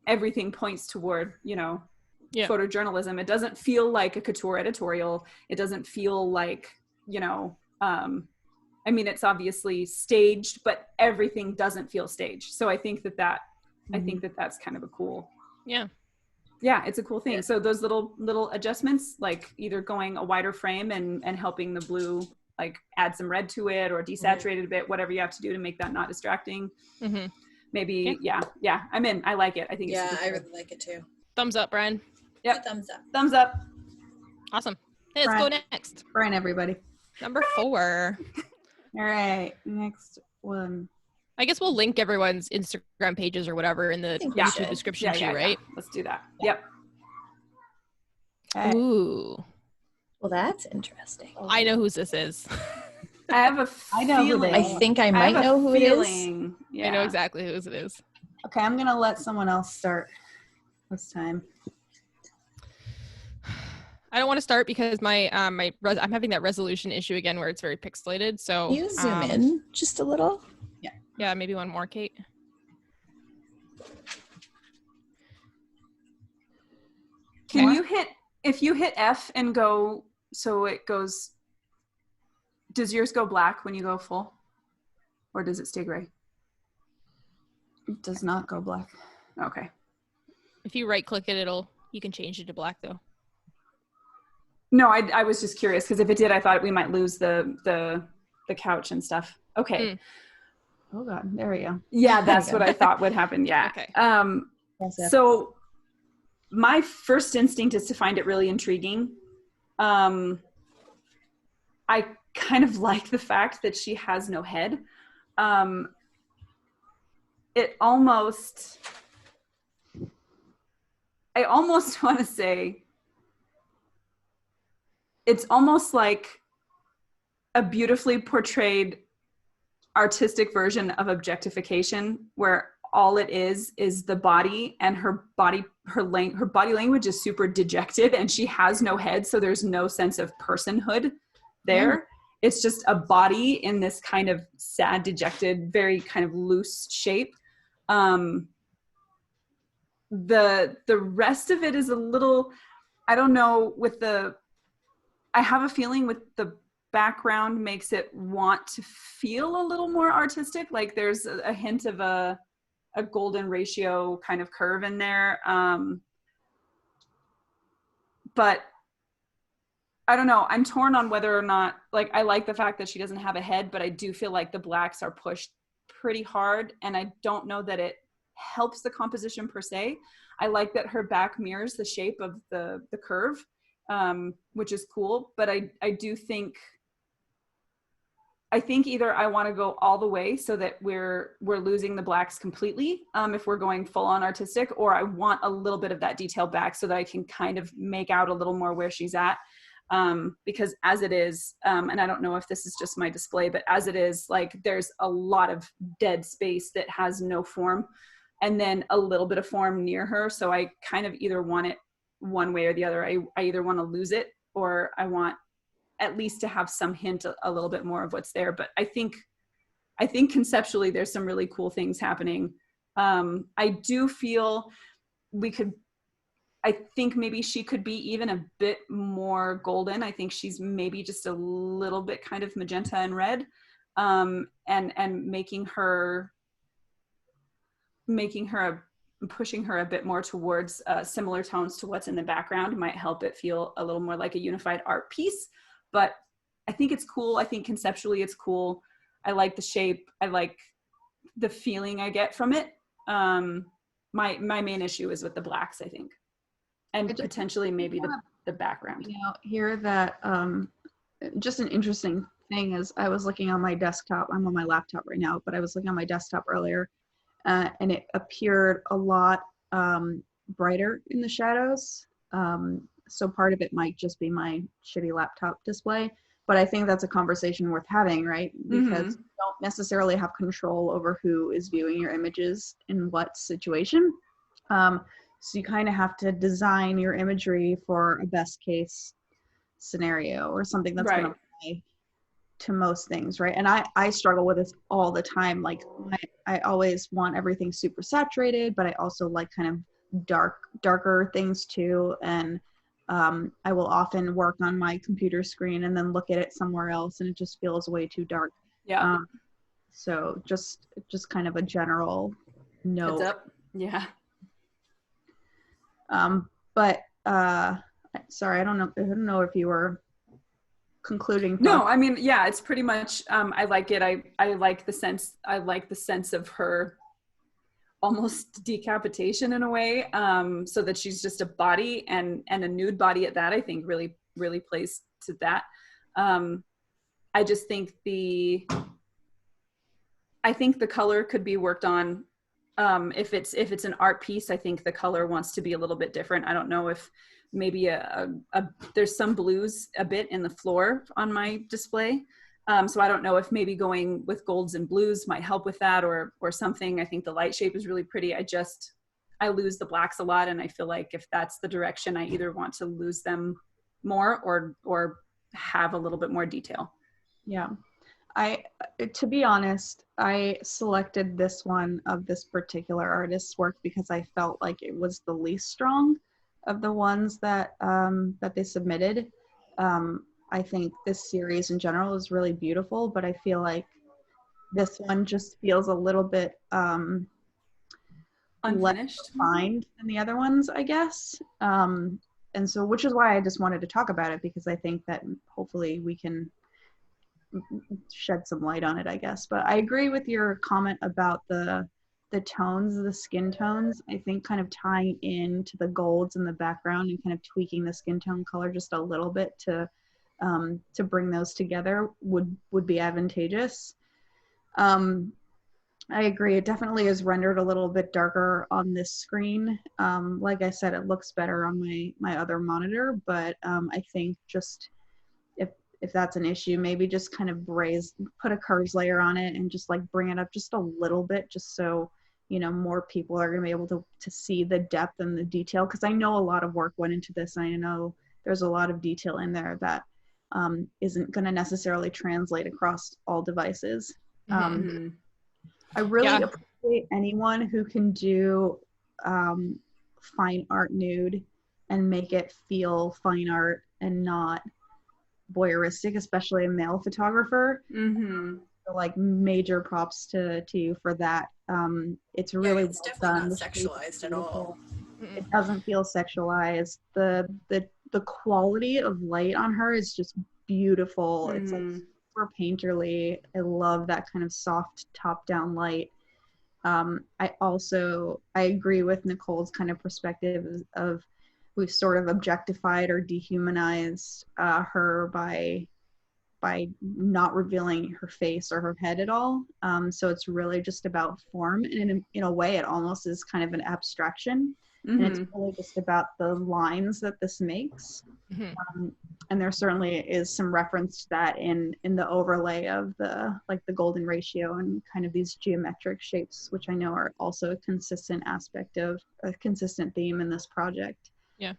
everything points toward, photojournalism. It doesn't feel like a couture editorial. It doesn't feel like, I mean, it's obviously staged, but everything doesn't feel staged. So I think I think that's kind of a cool. Yeah, it's a cool thing. So those little adjustments, like either going a wider frame and helping the blue, like add some red to it, or desaturate it a bit, whatever you have to do to make that not distracting. Maybe, I'm in. I like it. I think it's super cool. I really like it too. Thumbs up, Brian. Yep. Thumbs up. Awesome. Hey, let's go next. Brian, everybody. Number 4. All right, next one. I guess we'll link everyone's Instagram pages or whatever in the YouTube description too, right? Let's do that. Yep. Okay. Ooh. Well, that's interesting. I know whose this is. I have a feeling. I think I might know who it is. Yeah. I know exactly whose it is. Okay, I'm going to let someone else start this time. I don't want to start because I'm having that resolution issue again where it's very pixelated. So can you zoom in just a little? Yeah, maybe one more, Kate. If you hit F and go, so it goes, does yours go black when you go full? Or does it stay gray? It does not go black. Okay. If you right click it, you can change it to black though. No, I was just curious, because if it did, I thought we might lose the couch and stuff. Okay. Oh God, there we go. Yeah, that's what I thought would happen. Yeah. Okay. So my first instinct is to find it really intriguing. I kind of like the fact that she has no head. I almost want to say it's almost like a beautifully portrayed artistic version of objectification, where all it is the body, and her body language is super dejected, and she has no head, so there's no sense of personhood there. It's just a body in this kind of sad, dejected, very kind of loose shape. The rest of it is a little, I don't know, I have a feeling with the background makes it want to feel a little more artistic. Like there's a hint of a golden ratio kind of curve in there. But I don't know. I'm torn on whether or not, like, I like the fact that she doesn't have a head, but I do feel like the blacks are pushed pretty hard, and I don't know that it helps the composition per se. I like that her back mirrors the shape of the curve, which is cool. But I do think, either I want to go all the way so that we're losing the blacks completely, if we're going full on artistic, or I want a little bit of that detail back so that I can kind of make out a little more where she's at. Because as it is, and I don't know if this is just my display, but as it is, like, there's a lot of dead space that has no form, and then a little bit of form near her. So I kind of either want it one way or the other. I either want to lose it, or I want at least to have some hint a little bit more of what's there. But I think conceptually there's some really cool things happening. I do feel I think maybe she could be even a bit more golden. I think she's maybe just a little bit kind of magenta and red, and pushing her a bit more towards similar tones to what's in the background might help it feel a little more like a unified art piece. But I think it's cool. I think conceptually it's cool. I like the shape. I like the feeling I get from it. My main issue is with the blacks, I think. And potentially maybe the background. You know, here that just an interesting thing is I was looking on my desktop. I'm on my laptop right now, but I was looking on my desktop earlier, and it appeared a lot brighter in the shadows. So part of it might just be my shitty laptop display, but I think that's a conversation worth having, right? Because you don't necessarily have control over who is viewing your images in what situation. So you kind of have to design your imagery for a best case scenario, or something that's going to apply to most things, right? And I struggle with this all the time. Like I always want everything super saturated, but I also like kind of darker things too. And I will often work on my computer screen and then look at it somewhere else, and it just feels way too dark. Yeah. So just kind of a general note. Heads up. Yeah. But sorry, I don't know if you were concluding. No, I mean, yeah, it's pretty much, I like it. I like the sense of her almost decapitation in a way, so that she's just a body, and a nude body at that, I think really, really plays to that. I just think the color could be worked on. If it's an art piece, I think the color wants to be a little bit different. I don't know if maybe there's some blues a bit in the floor on my display. So I don't know if maybe going with golds and blues might help with that, or something. I think the light shape is really pretty. I lose the blacks a lot, and I feel like if that's the direction, I either want to lose them more or have a little bit more detail. Yeah. To be honest, I selected this one of this particular artist's work because I felt like it was the least strong of the ones that they submitted. I think this series in general is really beautiful, but I feel like this one just feels a little bit unfinished, less refined than the other ones, I guess. And so, which is why I just wanted to talk about it, because I think that hopefully we can shed some light on it, I guess. But I agree with your comment about the tones, the skin tones. I think kind of tying into the golds in the background and kind of tweaking the skin tone color just a little bit to bring those together would be advantageous. I agree. It definitely is rendered a little bit darker on this screen. Like I said, it looks better on my other monitor, but I think just if that's an issue, maybe just kind of put a curves layer on it and just like bring it up just a little bit, just so more people are going to be able to see the depth and the detail, because I know a lot of work went into this. And I know there's a lot of detail in there that isn't going to necessarily translate across all devices. I really appreciate anyone who can do fine art nude and make it feel fine art and not voyeuristic, especially a male photographer. So, like, major props to you for that. It's really it's well definitely done. not sexualized at all. It doesn't feel sexualized. The quality of light on her is just beautiful. It's like super painterly. I love that kind of soft top-down light. I agree with Nicole's kind of perspective of we've sort of objectified or dehumanized her by not revealing her face or her head at all. So it's really just about form, and in a way it almost is kind of an abstraction. And it's really just about the lines that this makes. And there certainly is some reference to that in the overlay of the golden ratio and kind of these geometric shapes, which I know are also a consistent aspect of a consistent theme in this project. Yeah.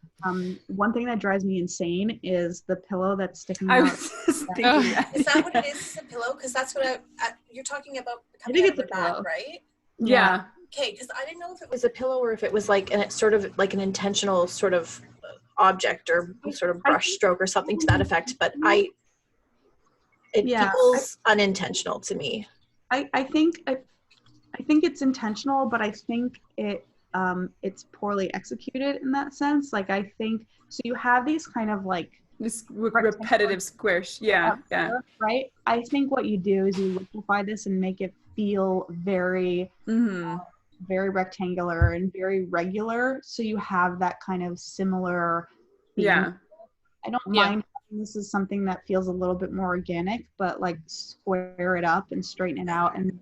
One thing that drives me insane is the pillow that's sticking I out. was just thinking that. Is that what it is? Is a pillow? Because that's what you're talking about. I think it's a a pillow, right? Yeah. Okay, because I didn't know if it Was a pillow or if it was like, and it's sort of like an intentional sort of object or sort of brush stroke or something to that effect. But it feels unintentional to me. I think it's intentional, but I think it's poorly executed in that sense. Like, I think so. You have these kind of like This repetitive squish. Yeah. Right. I think what you do is you liquefy this and make it feel very very rectangular and very regular, so you have that kind of similar theme. I don't mind having this is something that feels a little bit more organic, but like square it up and straighten it out. And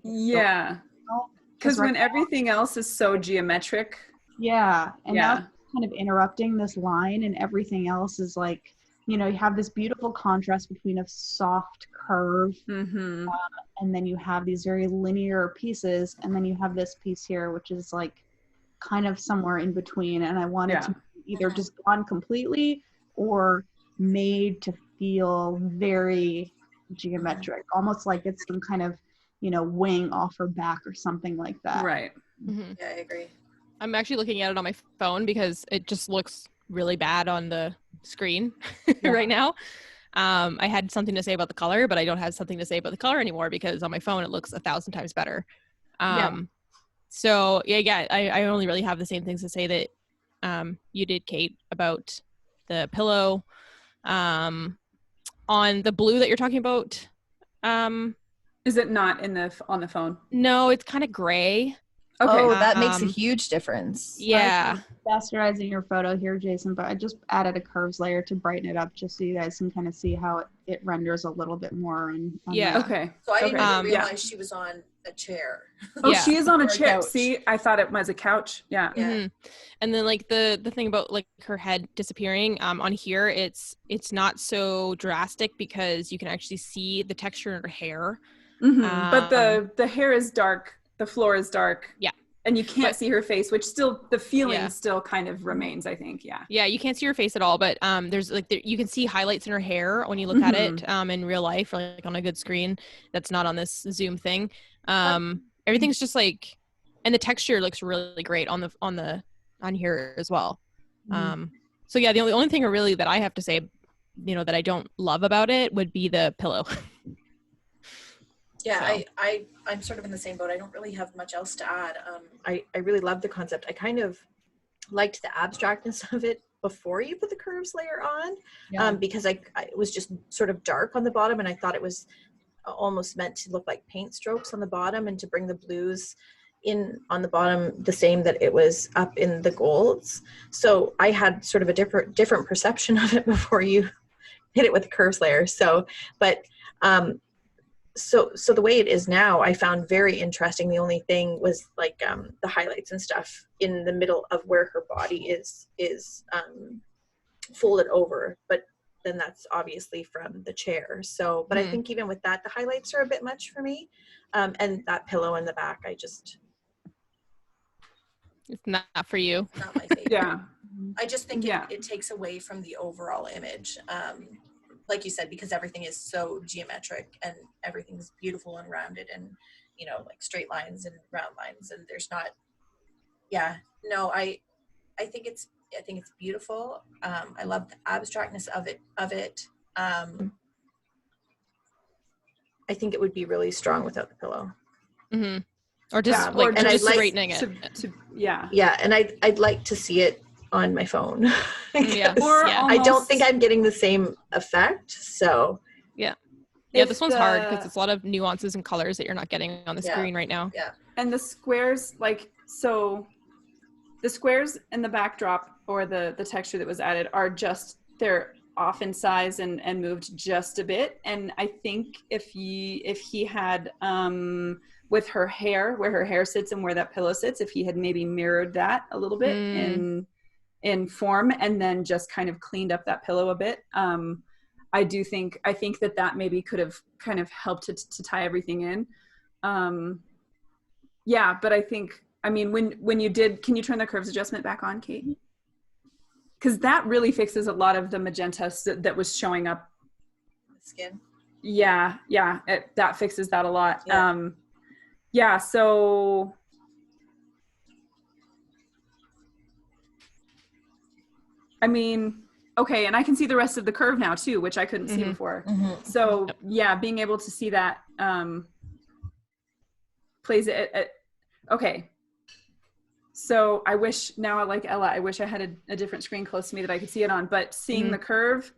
because when everything else is so geometric, and now it's kind of interrupting this line, and everything else is like, you have this beautiful contrast between a soft curve and then you have these very linear pieces, and then you have this piece here, which is like kind of somewhere in between. And I wanted to either just gone completely or made to feel very geometric, almost like it's some kind of, wing off her back or something like that. Right. Yeah, I agree. I'm actually looking at it on my phone because it just looks really bad on the screen right now. I had something to say about the color, but I don't have something to say about the color anymore because on my phone it looks 1,000 times better. So I only really have the same things to say that you did, Kate, about the pillow. On the blue that you're talking about, is it not on the phone? No, it's kind of gray. Okay. Oh, that makes a huge difference. Yeah. Bastardizing your photo here, Jason, but I just added a curves layer to brighten it up just so you guys can kind of see how it renders a little bit more. Okay. So I didn't even realize she was on a chair. She is on a chair. See, I thought it was a couch. Yeah. And then like the thing about like her head disappearing, on here it's not so drastic because you can actually see the texture in her hair. But the hair is dark. The floor is dark. Yeah. And you can't see her face, which still, the feeling still kind of remains, I think. Yeah. Yeah, you can't see her face at all, but there's like, you can see highlights in her hair when you look at it in real life, or like on a good screen that's not on this Zoom thing. Everything's just like, and the texture looks really great on here as well. So yeah, the only thing really that I have to say, that I don't love about it would be the pillow. Yeah, so. I'm sort of in the same boat. I don't really have much else to add. I really love the concept. I kind of liked the abstractness of it before you put the curves layer on, because it was just sort of dark on the bottom, and I thought it was almost meant to look like paint strokes on the bottom and to bring the blues in on the bottom the same that it was up in the golds. So I had sort of a different perception of it before you hit it with the curves layer. So, but so the way it is now, I found very interesting. The only thing was like the highlights and stuff in the middle of where her body is folded over, but then that's obviously from the chair. So, but I think even with that, the highlights are a bit much for me. And that pillow in the back, It's not for you. Not my favorite. Yeah. I just think Yeah. it takes away from the overall image. Like you said, because everything is so geometric and everything's beautiful and rounded and, you know, like straight lines and round lines, and there's not, I think it's beautiful. I love the abstractness of it. I think it would be really strong without the pillow. Mm-hmm. Or just Yeah, like or just just straightening it. Yeah, and I'd like to see it on my phone. Yeah. Or Yeah. I don't almost- think I'm getting the same effect. So Yeah, If this one's hard because the- it's a lot of nuances and colors that you're not getting on the Yeah. screen right now. Yeah. And the squares, like, so the squares in the backdrop or the texture that was added are just, they're off in size and moved just a bit. And I think if he had, with her hair, where her hair sits and where that pillow sits, if he had maybe mirrored that a little bit in form and then just kind of cleaned up that pillow a bit, I think that maybe could have kind of helped to tie everything in. Yeah, but I think, I mean, when you did, can you turn the curves adjustment back on, Kate? Because that really fixes a lot of the magenta that was showing up. Skin. Yeah, that fixes that a lot. Yeah. So I mean, okay, and I can see the rest of the curve now too, which I couldn't see before. So yeah, being able to see that plays it. Okay. So I wish now, like Ella, I wish I had a different screen close to me that I could see it on, but seeing the curve,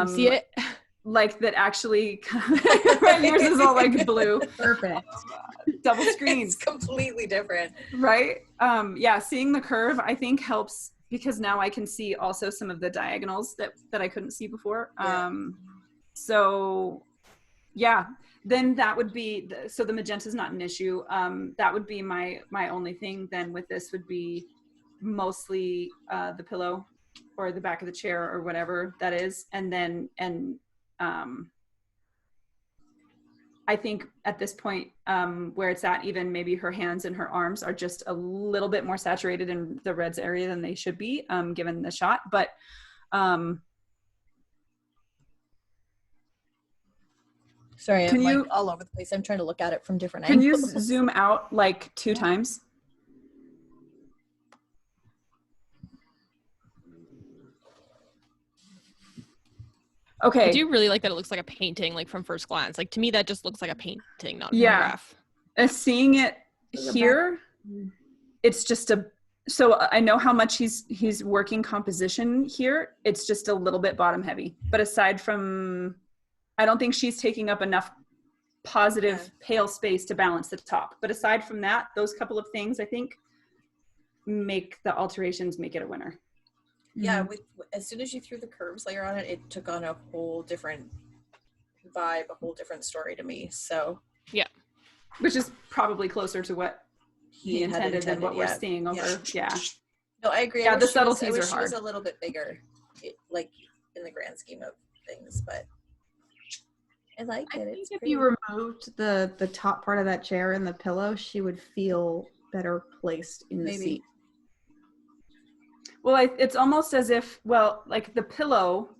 See it? like that actually, right, yours is all like blue. Perfect. Double screens. It's completely different. Right? Yeah, seeing the curve, I think helps because now I can see also some of the diagonals that I couldn't see before. Yeah. So yeah, then that would be, so the magenta is not an issue. That would be my only thing then with this would be mostly the pillow or the back of the chair or whatever that is. And then, I think at this point where it's at, even maybe her hands and her arms are just a little bit more saturated in the reds area than they should be given the shot. But Sorry, Can I'm you- like all over the place. I'm trying to look at it from different can you angles. zoom out like 2 times? Okay. I do really like that it looks like a painting, like from first glance. Like to me, that just looks like a painting, not a Yeah. photograph. Seeing it here, it's just so I know how much he's working composition here. It's just a little bit bottom heavy. But aside from, I don't think she's taking up enough positive pale space to balance the top. But aside from that, those couple of things, I think, make the alterations make it a winner. Yeah, as soon as you threw the curves layer on it, it took on a whole different vibe, a whole different story to me. So Yeah. Which is probably closer to what he had intended than what we're yeah. seeing over. Yeah. No, I agree. Yeah, I the wish she was- subtleties I wish are she was hard. a little bit bigger, like in the grand scheme of things, but I like I it. think It's if pretty. you removed the top part of that chair and the pillow, she would feel better placed in the Maybe. seat. Well, it's almost as if, well, like the pillow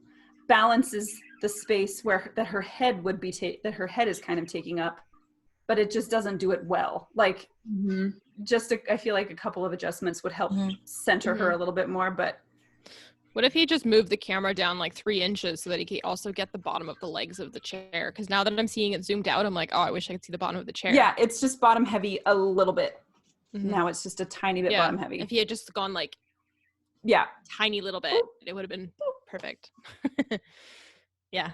balances the space where that her head would be that her head is kind of taking up, but it just doesn't do it well. Like I feel like a couple of adjustments would help center her a little bit more. But What if he just moved the camera down like 3 inches so that he could also get the bottom of the legs of the chair? Because now that I'm seeing it zoomed out, I'm like, oh, I wish I could see the bottom of the chair. yeah, it's just bottom heavy a little bit. Mhm. Now it's just a tiny bit Yeah. bottom heavy. If he had just gone like Yeah. tiny little bit, it would have been perfect. Yeah.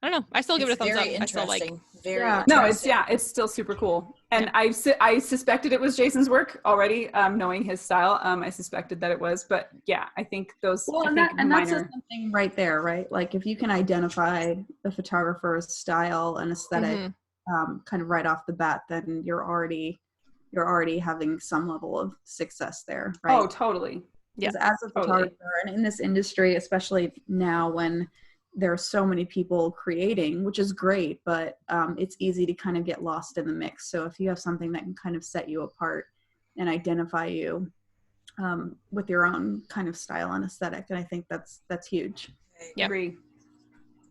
I don't know. I still give it a It's thumbs up. very I still like. interesting. Very Yeah. No, interesting. it's still super cool. And I suspected it was Jason's work already, knowing his style. I suspected that it was, but yeah, I think those. Well, I and, think that minor. says something right there, right? Like if you can identify the photographer's style and aesthetic kind of right off the bat, then you're already having some level of success there, right? Oh, totally. Yeah. Because as a photographer and in this industry, especially now when there are so many people creating, which is great, but it's easy to kind of get lost in the mix. So if you have something that can kind of set you apart and identify you with your own kind of style and aesthetic. And I think that's huge. Yeah. Agree.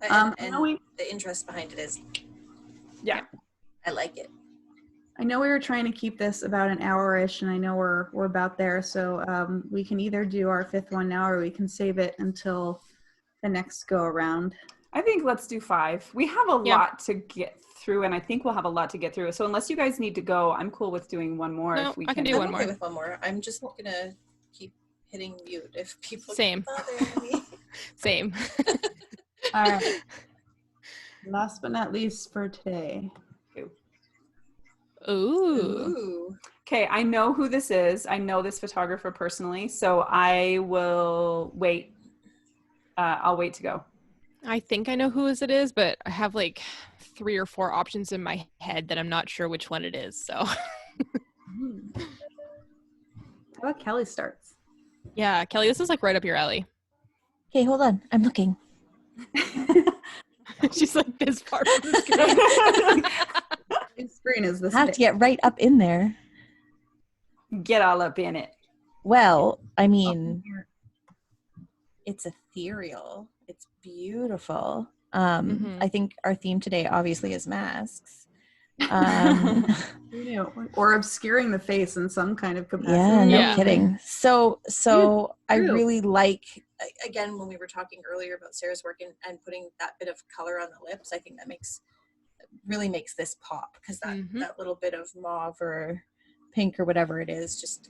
And I know the interest behind it is, Yeah. I like it. I know we were trying to keep this about an hour-ish, and I know we're about there. So we can either do our 5th one now, or we can save it until the next go around. I think let's do 5. We have a lot to get through, and I think we'll have a lot to get through. So unless you guys need to go, I'm cool with doing one more. No, if we I can do I'm one okay more. with one more. I'm just gonna keep hitting mute if people Same. keep bothering me. Same. All right. Last but not least for today. Ooh. Ooh. Okay, I know who this is. I know this photographer personally, so I will wait. I'll wait to go. I think I know who it is, but I have like 3 or 4 options in my head that I'm not sure which one it is. So How about Kelly starts? yeah, Kelly, this is like right up your alley. Okay, hold on. I'm looking. She's like this far from the screen. Whose screen is this? I have to get right up in there. Get all up in it. Well, I mean, It's ethereal. it's beautiful. Mhm. I think our theme today obviously is masks. Who knew? Or obscuring the face in some kind of capacity. Yeah, no Yeah. kidding. So I true. really like, Again, when we were talking earlier about Sarah's work and putting that bit of color on the lips, I think that really makes this pop, because that little bit of mauve or pink or whatever it is just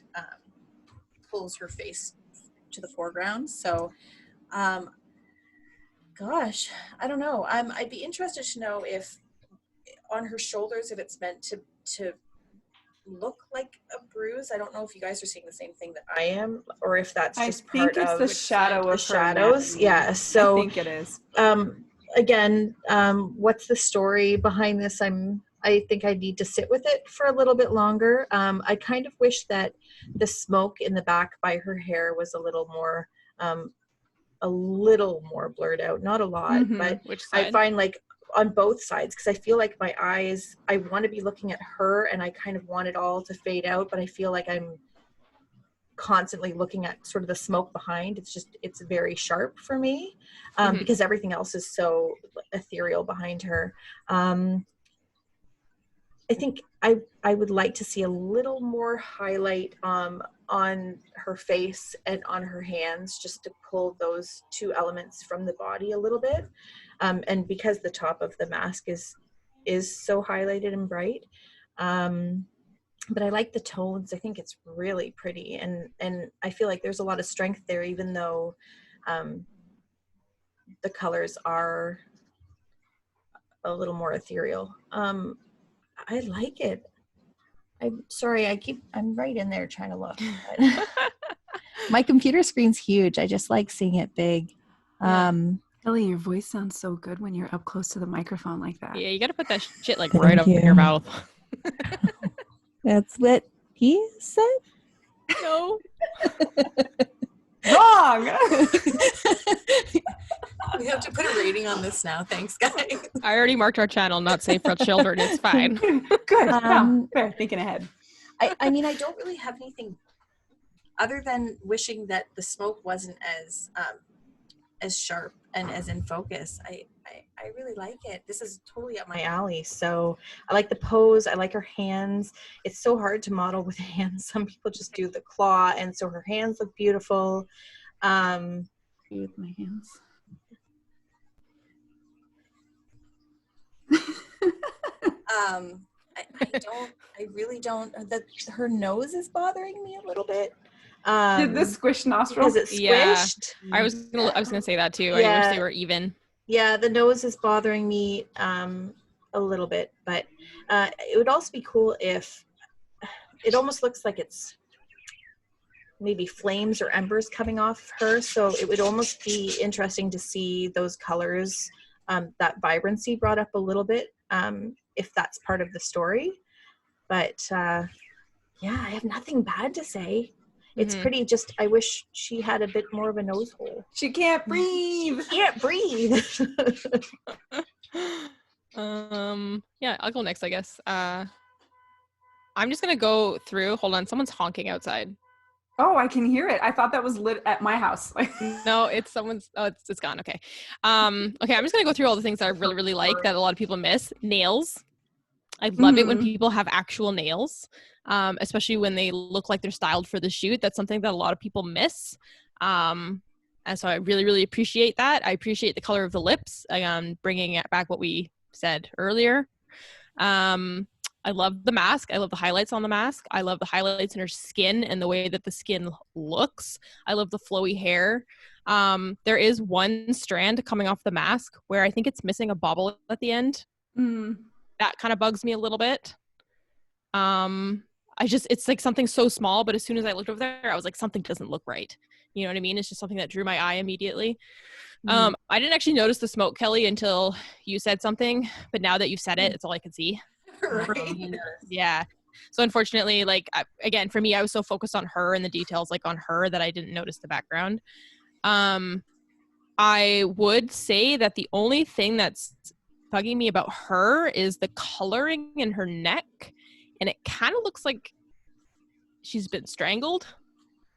pulls her face to the foreground. So gosh, I don't know. I'd be interested to know if on her shoulders, if it's meant to look like a bruise. I don't know if you guys are seeing the same thing that I am, or if that's I just think part it's of the shadow the of her shadows. anatomy. Yeah. So I think it is. Again, what's the story behind this? I think I need to sit with it for a little bit longer. I kind of wish that the smoke in the back by her hair was a little more blurred out. Not a lot, Mhm. but Which side? I find like on both sides, because I feel like my eyes, I want to be looking at her and I kind of want it all to fade out, but I feel like I'm constantly looking at sort of the smoke behind. It's very sharp for me, because everything else is so ethereal behind her. I think I would like to see a little more highlight on her face and on her hands, just to pull those 2 elements from the body a little bit. And because the top of the mask is so highlighted and bright. But I like the tones. I think it's really pretty, and I feel like there's a lot of strength there, even though the colors are a little more ethereal. I like it. I'm sorry, I'm right in there trying to look. my computer screen's huge. I just like seeing it big. Yeah. Ellie, your voice sounds so good when you're up close to the microphone like that. Yeah, you got to put that shit like Thank right up in you. your mouth. That's what he said. No. Wrong! we have to put a rating on this now. Thanks, guys. I already marked our channel not safe for children. It's fine. Good. Yeah, fair. Thinking ahead. I mean, I don't really have anything other than wishing that the smoke wasn't as sharp and as in focus. I really like it. This is totally up my alley. So I like the pose. I like her hands. It's so hard to model with hands. Some people just do the claw, and so her hands look beautiful. With my hands. I really don't. Her nose is bothering me a little bit. Did the squish nostril? Because it's Yeah. squished. I was gonna say that too. I Yeah. wish they were even. Yeah, the nose is bothering me a little bit, but it would also be cool if it almost looks like it's maybe flames or embers coming off her. So it would almost be interesting to see those colors, that vibrancy brought up a little bit, if that's part of the story. But yeah, I have nothing bad to say. It's pretty, just I wish she had a bit more of a nose hole. She can't breathe. Can't breathe. Yeah, I'll go next, I guess. I'm just gonna go through. Hold on, someone's honking outside. Oh, I can hear it. I thought that was lit at my house. No, it's someone's. Oh, it's gone. Okay. Okay. I'm just gonna go through all the things that I really, really like that a lot of people miss. Nails. I love it when people have actual nails, especially when they look like they're styled for the shoot. That's something that a lot of people miss. And so I really, really appreciate that. I appreciate the color of the lips. Bringing it back what we said earlier. I love the mask. I love the highlights on the mask. I love the highlights in her skin and the way that the skin looks. I love the flowy hair. There is one strand coming off the mask where I think it's missing a bobble at the end. That kind of bugs me a little bit. It's like something so small, but as soon as I looked over there, I was like, something doesn't look right. You know what I mean? It's just something that drew my eye immediately. I didn't actually notice the smoke, Kelly, until you said something, but now that you've said it, it's all I can see. Right. Yeah. So unfortunately, like, again, for me, I was so focused on her and the details, like on her, that I didn't notice the background. I would say that the only thing that's bugging me about her is the coloring in her neck, and it kind of looks like she's been strangled.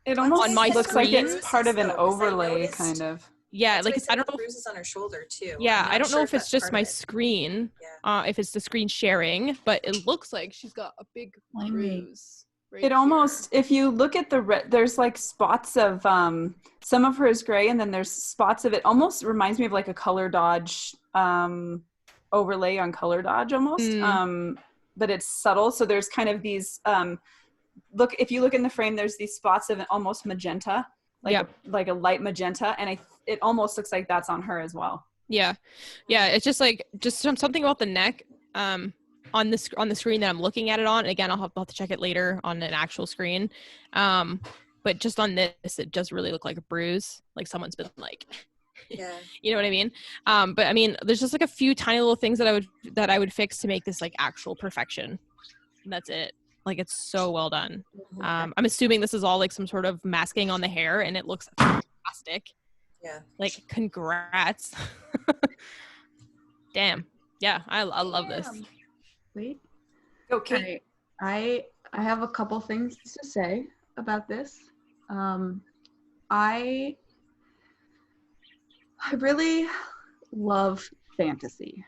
It almost on my looks like screen. it's part of an overlay, kind of. Yeah, like I don't know. Bruises on her shoulder too. Yeah, I don't know if it's that's just part my of it. screen, Yeah. if it's the screen sharing, but it looks like she's got a big bruise. Right It almost, if you look at the red, there's like spots of some of her is gray, and then there's spots of it. Almost reminds me of like a Color Dodge overlay on Color Dodge almost. But it's subtle. So there's kind of these if you look in the frame, there's these spots of an almost magenta, like a light magenta, and it almost looks like that's on her as well. Yeah, it's just something about the neck on the screen that I'm looking at it on. And again, I'll have to check it later on an actual screen. But just on this, it does really look like a bruise, like someone's been like, Yeah. you know what I mean? But I mean, there's just like a few tiny little things that I would fix to make this like actual perfection. And that's it. Like, it's so well done. I'm assuming this is all like some sort of masking on the hair, and it looks fantastic. Yeah. Like, congrats. Damn. Yeah, I love this. Wait. Go, Kate. I have a couple things to say about this. I really love fantasy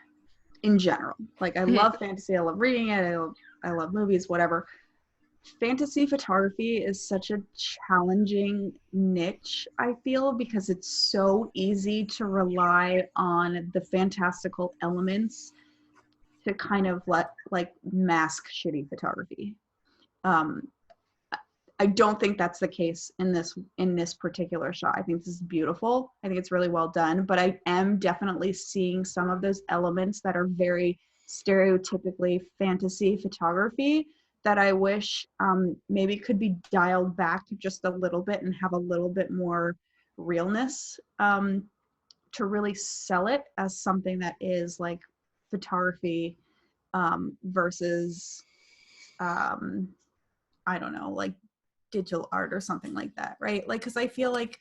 in general. Like, I love fantasy. I love reading it. I love movies, whatever. Fantasy photography is such a challenging niche, I feel, because it's so easy to rely on the fantastical elements to kind of mask shitty photography. I don't think that's the case in this particular shot. I think this is beautiful. I think it's really well done, but I am definitely seeing some of those elements that are very stereotypically fantasy photography that I wish maybe could be dialed back just a little bit and have a little bit more realness to really sell it as something that is like photography versus I don't know, like digital art or something like that, right? Like, because I feel like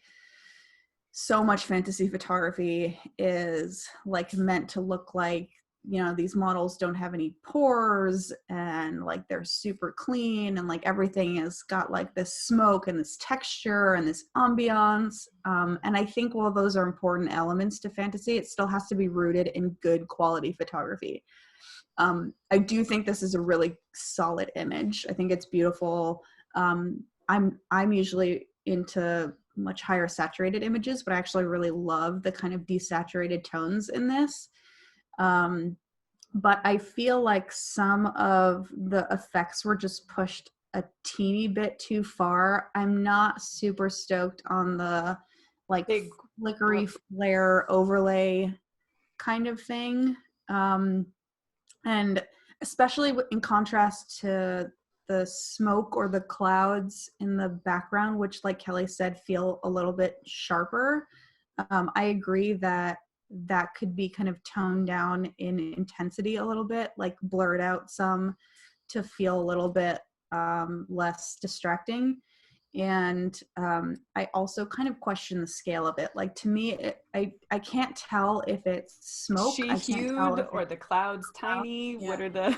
so much fantasy photography is like meant to look like, you know, these models don't have any pores and like they're super clean and like everything has got like this smoke and this texture and this ambiance. And I think while those are important elements to fantasy, it still has to be rooted in good quality photography. I do think this is a really solid image. I think it's beautiful. I'm usually into much higher saturated images, but I actually really love the kind of desaturated tones in this. But I feel like some of the effects were just pushed a teeny bit too far. I'm not super stoked on the like big flickery flare overlay kind of thing. And especially in contrast to the smoke or the clouds in the background, which like Kelly said, feel a little bit sharper. I agree that could be kind of toned down in intensity a little bit, like blurred out some to feel a little bit less distracting. And I also kind of question the scale of it. Like, to me, I can't tell if it's smoke. I can't tell or the clouds tiny. Yeah. What are the...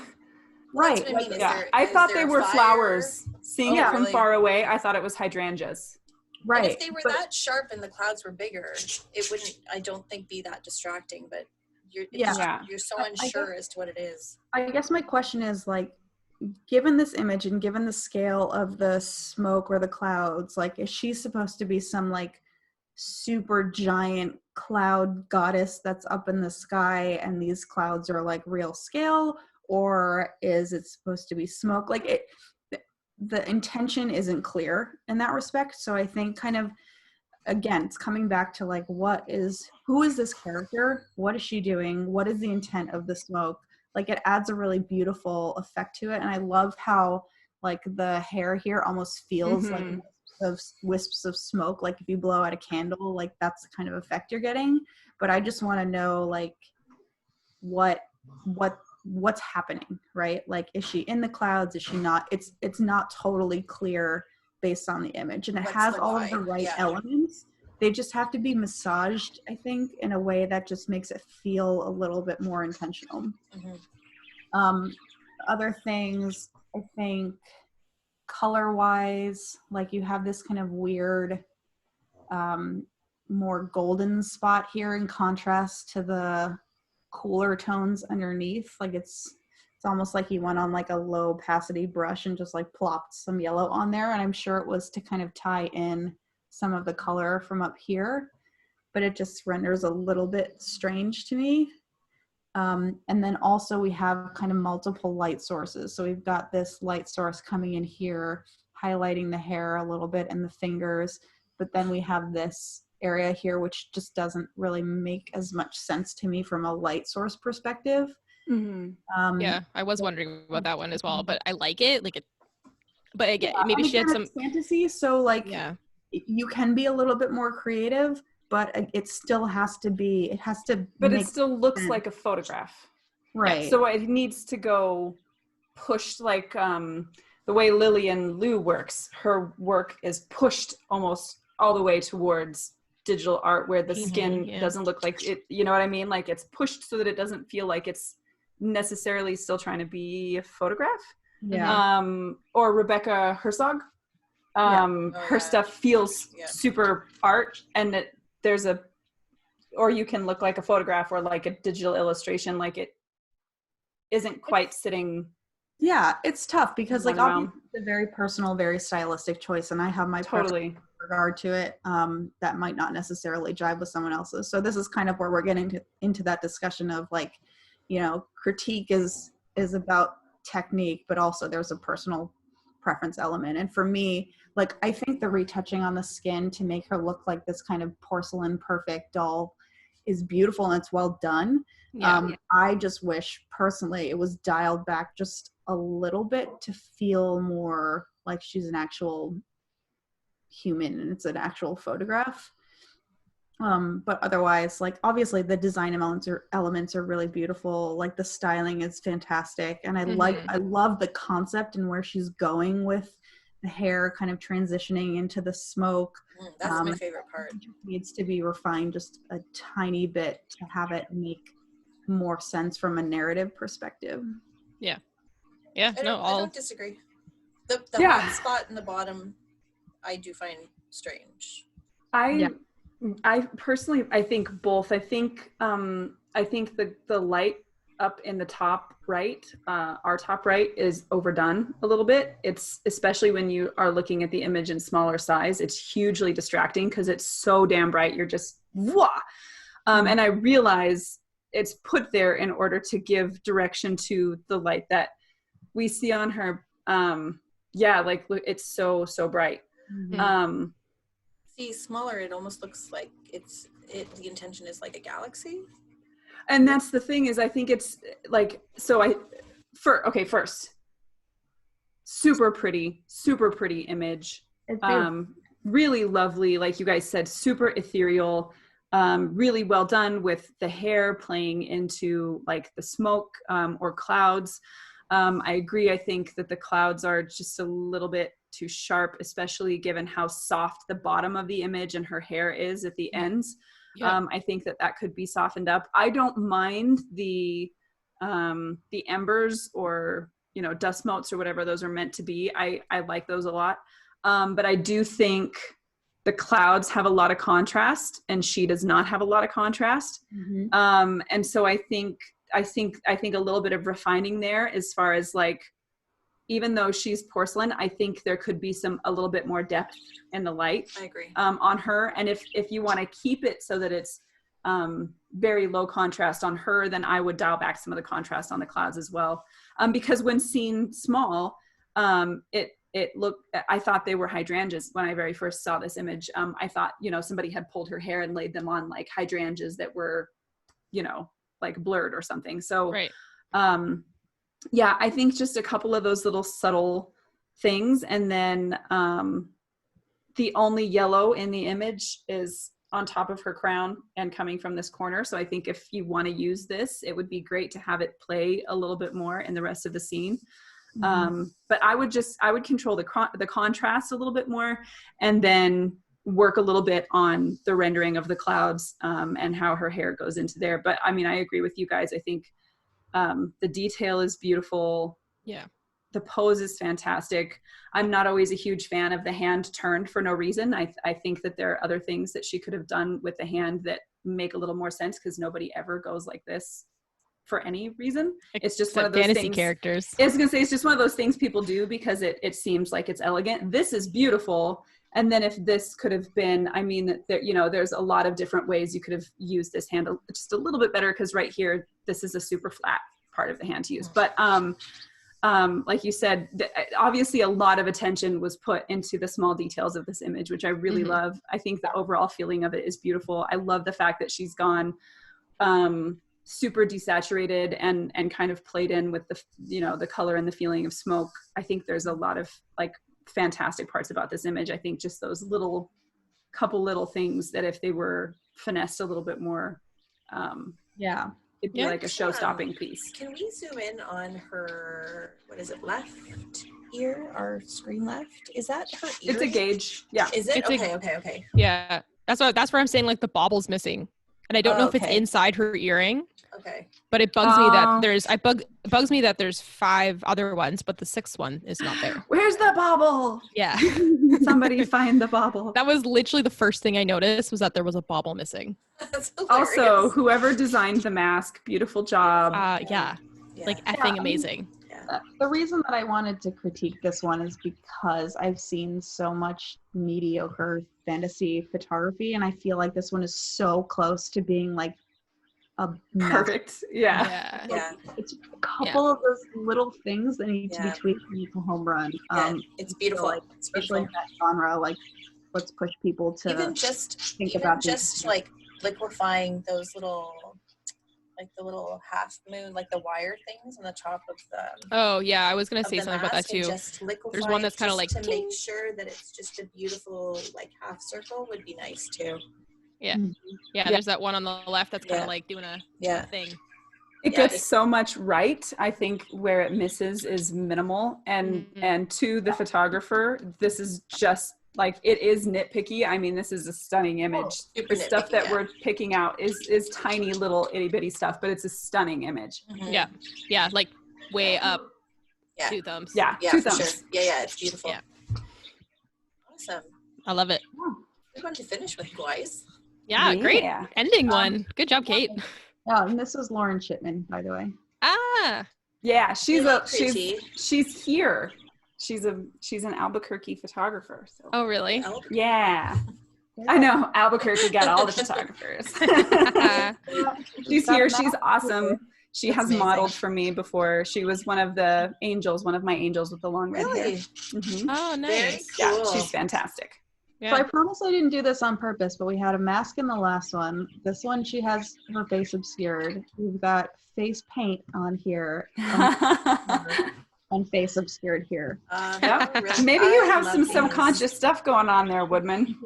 Right. That's what I mean. I thought they were flowers. Seeing Oh, it from really? far away, I thought it was hydrangeas. And Right. if they were but- that sharp and the clouds were bigger, it wouldn't, I don't think, be that distracting. But Yeah. you're so I unsure as to what it is. I guess my question is, like, given this image and given the scale of the smoke or the clouds, like, is she supposed to be some like super giant cloud goddess that's up in the sky and these clouds are like real scale, or is it supposed to be smoke? Like, the intention isn't clear in that respect. So I think kind of, again, it's coming back to like, who is this character? What is she doing? What is the intent of the smoke? Like, it adds a really beautiful effect to it. And I love how like the hair here almost feels like wisps of smoke. Like if you blow out a candle, like that's the kind of effect you're getting. But I just want to know, like, what's happening, right? Like, is she in the clouds? Is she not? It's not totally clear based on the image, and it What's has the all why? of the right Yeah. elements. They just have to be massaged, I think, in a way that just makes it feel a little bit more intentional. Other things, I think, color-wise, like you have this kind of weird, more golden spot here in contrast to the cooler tones underneath. Like it's almost like he went on like a low opacity brush and just like plopped some yellow on there. And I'm sure it was to kind of tie in some of the color from up here, but it just renders a little bit strange to me. And then also we have kind of multiple light sources. So we've got this light source coming in here, highlighting the hair a little bit and the fingers, but then we have this area here, which just doesn't really make as much sense to me from a light source perspective. Yeah, I was wondering about that one as well, but I like it. Like it, but again, Yeah, maybe and she had again, some. it's fantasy, so like you can be a little bit more creative, but it still has to be. It has to. But make it still looks sense. like a photograph. Right. So it needs to go pushed, like the way Lily and Lou works. Her work is pushed almost all the way towards digital art, where the skin doesn't look like it. You know what I mean? Like it's pushed so that it doesn't feel like it's necessarily still trying to be a photograph. Yeah. Or Rebecca Herzog. Her stuff feels super art, and that there's or you can look like a photograph or like a digital illustration, like it isn't quite sitting. Yeah, it's tough because like obviously it's a very personal, very stylistic choice, and I have my totally regard to it that might not necessarily jive with someone else's. So this is kind of where we're getting into that discussion of like, you know, critique is about technique, but also there's a personal preference element. And for me, like, I think the retouching on the skin to make her look like this kind of porcelain perfect doll is beautiful and it's well done. I just wish personally it was dialed back just a little bit to feel more like she's an actual human and it's an actual photograph. But otherwise, like, obviously the design elements are really beautiful. Like the styling is fantastic. And I love the concept and where she's going with the hair kind of transitioning into the smoke. That's my favorite part. It needs to be refined just a tiny bit to have it make more sense from a narrative perspective. Yeah. I don't disagree. The hot spot in the bottom, I do find strange. I personally, I think both. I think the light up in the top right, our top right, is overdone a little bit. It's especially when you are looking at the image in smaller size, it's hugely distracting because it's so damn bright. You're just wah. And I realize it's put there in order to give direction to the light that we see on her. Like it's so bright. See, smaller, it almost looks like the intention is like a galaxy. And that's the thing is, I think it's like, first, super pretty image. Really lovely. Like you guys said, super ethereal, really well done with the hair playing into like the smoke or clouds. I agree. I think that the clouds are just a little bit too sharp, especially given how soft the bottom of the image and her hair is at the ends. I think that could be softened up. I don't mind the embers or dust motes or whatever those are meant to be. I like those a lot. But I do think the clouds have a lot of contrast and she does not have a lot of contrast. Mm-hmm. And so I think a little bit of refining there as far as like, even though she's porcelain, I think there could be a little bit more depth in the light. I agree. On her. And if you want to keep it so that it's very low contrast on her, then I would dial back some of the contrast on the clouds as well. Because when seen small, I thought they were hydrangeas when I very first saw this image. I thought, somebody had pulled her hair and laid them on like hydrangeas that were, like blurred or something. So, Right. Yeah, I think just a couple of those little subtle things. And then the only yellow in the image is on top of her crown and coming from this corner. So I think if you want to use this, it would be great to have it play a little bit more in the rest of the scene. Mm-hmm. But I would control the contrast a little bit more, and then work a little bit on the rendering of the clouds and how her hair goes into there. But I mean, I agree with you guys. I think the detail is beautiful. Yeah. The pose is fantastic. I'm not always a huge fan of the hand turned for no reason. I think that there are other things that she could have done with the hand that make a little more sense, because nobody ever goes like this for any reason. It's just one of those fantasy things. characters. I was gonna say, it's just one of those things people do because it seems like it's elegant. This is beautiful. And then if this could have been, I mean, there's a lot of different ways you could have used this hand just a little bit better, because right here, this is a super flat part of the hand to use. But like you said, obviously a lot of attention was put into the small details of this image, which I really love. I think the overall feeling of it is beautiful. I love the fact that she's gone super desaturated and kind of played in with the color and the feeling of smoke. I think there's a lot of like fantastic parts about this image. I think just those couple little things that if they were finessed a little bit more, it'd be like a show-stopping piece. Can we zoom in on her, what is it, left ear, our screen left? Is that her ear? It's a gauge. Yeah. Is it? It's Okay. Yeah. That's where I'm saying like the bauble's missing. And I don't know if it's inside her earring. Okay. But it bugs me that it bugs me that there's 5 other ones, but the 6th one is not there. Where's the bauble? Yeah. Somebody find the bauble. That was literally the first thing I noticed, was that there was a bauble missing. That's hilarious. Also, whoever designed the mask, beautiful job. Yeah. Like effing amazing. The reason that I wanted to critique this one is because I've seen so much mediocre fantasy photography, and I feel like this one is so close to being like a perfect. Yeah. It's a couple of those little things that need to be tweaked to make a home run. It's beautiful. Like, especially in that genre, like let's push people to even about just like liquefying those little, like the little half moon, like the wire things on the top of the. Oh yeah, I was gonna say something about that too. There's one that's kind of like to make sure that it's just a beautiful like half circle would be nice too. Yeah. Yeah, there's that one on the left that's kind of like doing a thing. It gets so much right. I think where it misses is minimal. And to the photographer, this is just like, it is nitpicky. I mean, this is a stunning image. The stuff that we're picking out is tiny little itty bitty stuff, but it's a stunning image. Yeah. Yeah, like way up. 2 thumbs. Yeah, 2 thumbs. Sure. Yeah, it's beautiful. Yeah. Awesome. I love it. Good one to finish with, guys. Yeah, great ending one. Good job, Kate. Oh, and this is Lauren Shipman, by the way. Yeah, she's here. She's an Albuquerque photographer. So. Oh, really? Yeah. I know Albuquerque got all the photographers. She's here. She's awesome. She has modeled for me before. She was one of my angels with the long red hair. Mm-hmm. Oh, nice. Cool. Yeah, she's fantastic. Yeah. So I promise I didn't do this on purpose, but we had a mask in the last one. This one, she has her face obscured. We've got face paint on here and face obscured here. Maybe you have some subconscious stuff going on there, Woodman.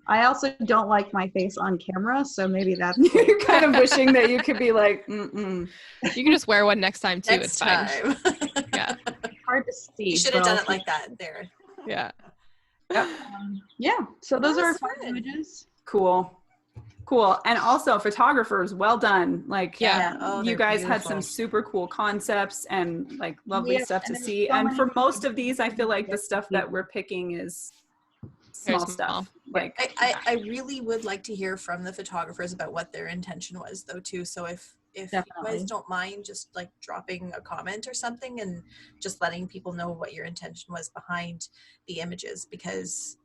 I also don't like my face on camera, so maybe that's you're kind of wishing that you could be like, You can just wear one next time too. It's fine. Yeah. Hard to see. You should have done it like that there. Yeah. Yep. So those are our 5 images. Cool. Cool. And also photographers, well done. Like, Yeah. Oh, you they're guys had beautiful. some super cool concepts and like lovely Yeah, stuff to and there's see. so And many for most people of these, I feel like the stuff that people. we're picking is Very small small. stuff. Like, I really would like to hear from the photographers about what their intention was though too. So if you Definitely. guys don't mind just like dropping a comment or something and just letting people know what your intention was behind the images, because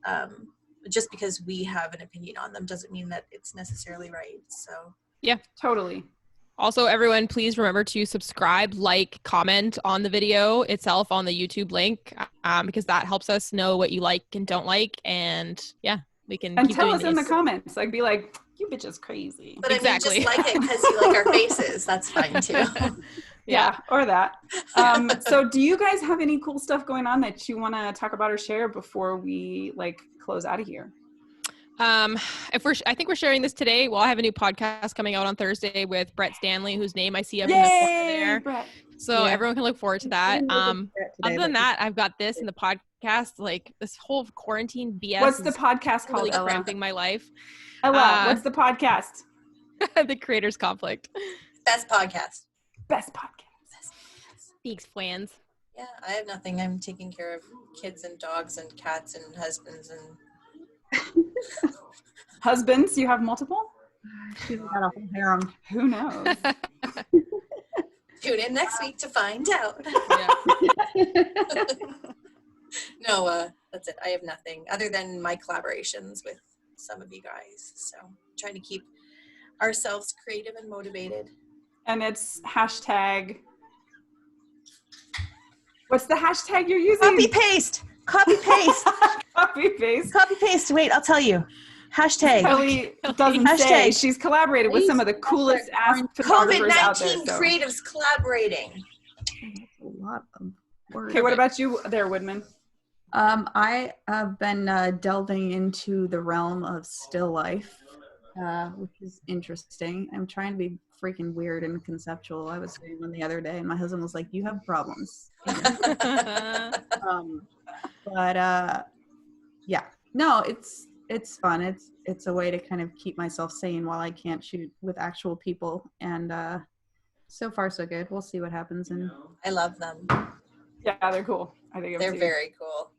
just because we have an opinion on them doesn't mean that it's necessarily right. So totally. Also, everyone, please remember to subscribe, like, comment on the video itself on the YouTube link, because that helps us know what you like and don't like. And yeah, we can And keep tell doing us in the these. comments, like, be like, you bitch is crazy. but Exactly. I mean, just like it because you like our faces, that's fine too. Yeah, or that. So do you guys have any cool stuff going on that you want to talk about or share before we like close out of here? I think we're sharing this today. Well, I have a new podcast coming out on Thursday with Brett Stanley, whose name I see up in the corner there. Brett. So Yeah. everyone can look forward to that. Other than that, I've got this in the podcast. Like this whole quarantine BS. What's the is podcast called, really Ella? cramping my life. Ella, what's the podcast? The Creators Conflict. Best podcast. Best podcast. Thanks, fans. Yeah, I have nothing. I'm taking care of kids and dogs and cats and husbands and Husbands, you have multiple? She's got a whole harem. Who knows? tune in next week to find out. Yeah. No, that's it. I have nothing other than my collaborations with some of you guys. So I'm trying to keep ourselves creative and motivated. And it's hashtag. What's the hashtag you're using? Copy paste. Copy paste. Copy paste. Copy paste. Wait, I'll tell you. Hashtag. Kelly doesn't say. Hashtag. She's collaborated with some of the coolest ass photographers out there. COVID-19 So. creatives collaborating. A lot of words. Okay, what about you there, Woodman? I have been delving into the realm of still life, which is interesting. I'm trying to be freaking weird and conceptual. I was reading one the other day, and my husband was like, "You have problems." Yeah, no, it's fun. It's a way to kind of keep myself sane while I can't shoot with actual people, and so far so good. We'll see what happens. And I love them. Yeah, they're cool. I think They're very cool.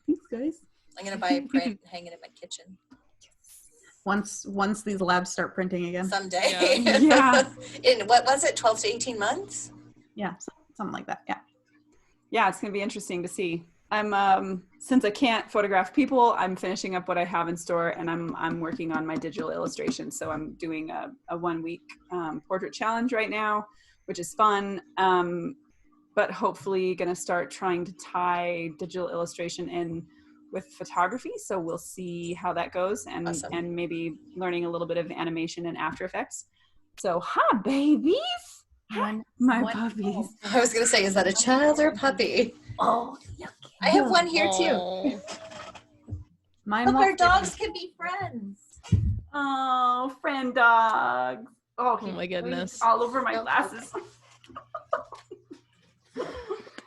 thanks, guys. I'm gonna buy a print and hang it in my kitchen Once these labs start printing again, someday. Yeah. In what was it, 12 to 18 months? yeah, something like that. Yeah. Yeah, it's gonna be interesting to see. I'm since I can't photograph people, I'm finishing up what I have in store, and I'm working on my digital illustration. So I'm doing a 1 week portrait challenge right now, which is fun. But hopefully gonna start trying to tie digital illustration in with photography. So we'll see how that goes, and Awesome. and maybe learning a little bit of animation and After Effects. So hi babies, hi, my puppies. I was gonna say, is that a child or a puppy? Oh, I have one here too. Oh. Mine Look, won't our fit dogs can be friends. oh, friend dogs. Oh, Oh my goodness. all over my glasses.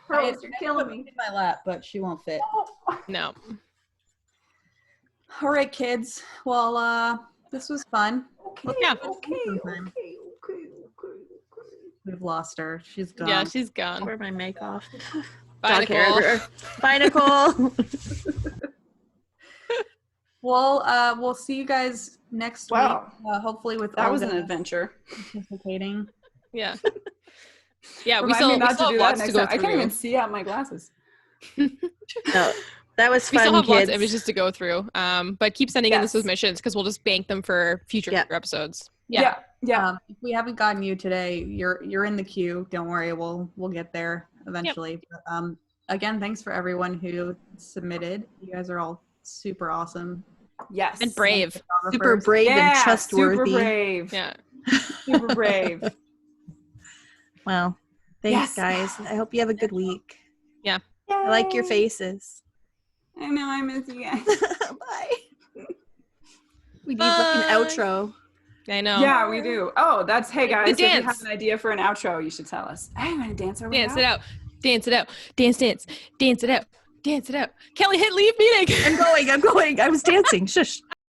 Pearls, you're killing me. in my lap, but she won't fit. No. All right, kids. Well, this was fun. Okay, Yeah. okay. We've lost her. She's gone. Yeah, she's gone. Where my make off? Bye, Dog hair Nicole. everywhere. Bye, Nicole. Well, we'll see you guys next Wow. week. Hopefully with That was an Olga adventure. participating. Yeah. Yeah, we Remind still, me we not still to have do that lots to next go time. I through. can't even see out my glasses. No, that was We still fun, have lots kids. of images to go through. But keep sending in the Yes. submissions because we'll just bank them for future Yeah. episodes. Yeah. If we haven't gotten you today, you're in the queue. Don't worry, we'll get there eventually. But, again, thanks for everyone who submitted. You guys are all super awesome. Yes. And brave. Super Photographers. brave and Yeah, trustworthy. super brave. Yeah. Super brave. Well, thanks, Yes. guys. I hope you have a good week. Yeah. I like your faces. I know, I miss you guys. Bye. We need like an outro. I know. Yeah, we do. Oh, that's, hey guys, if you dance. have an idea for an outro, you should tell us. Hey, I'm going to dance over Dance it out. Dance it out. Dance it out. Dance it out. Kelly, hit leave meeting. I'm going. I was dancing. Shush.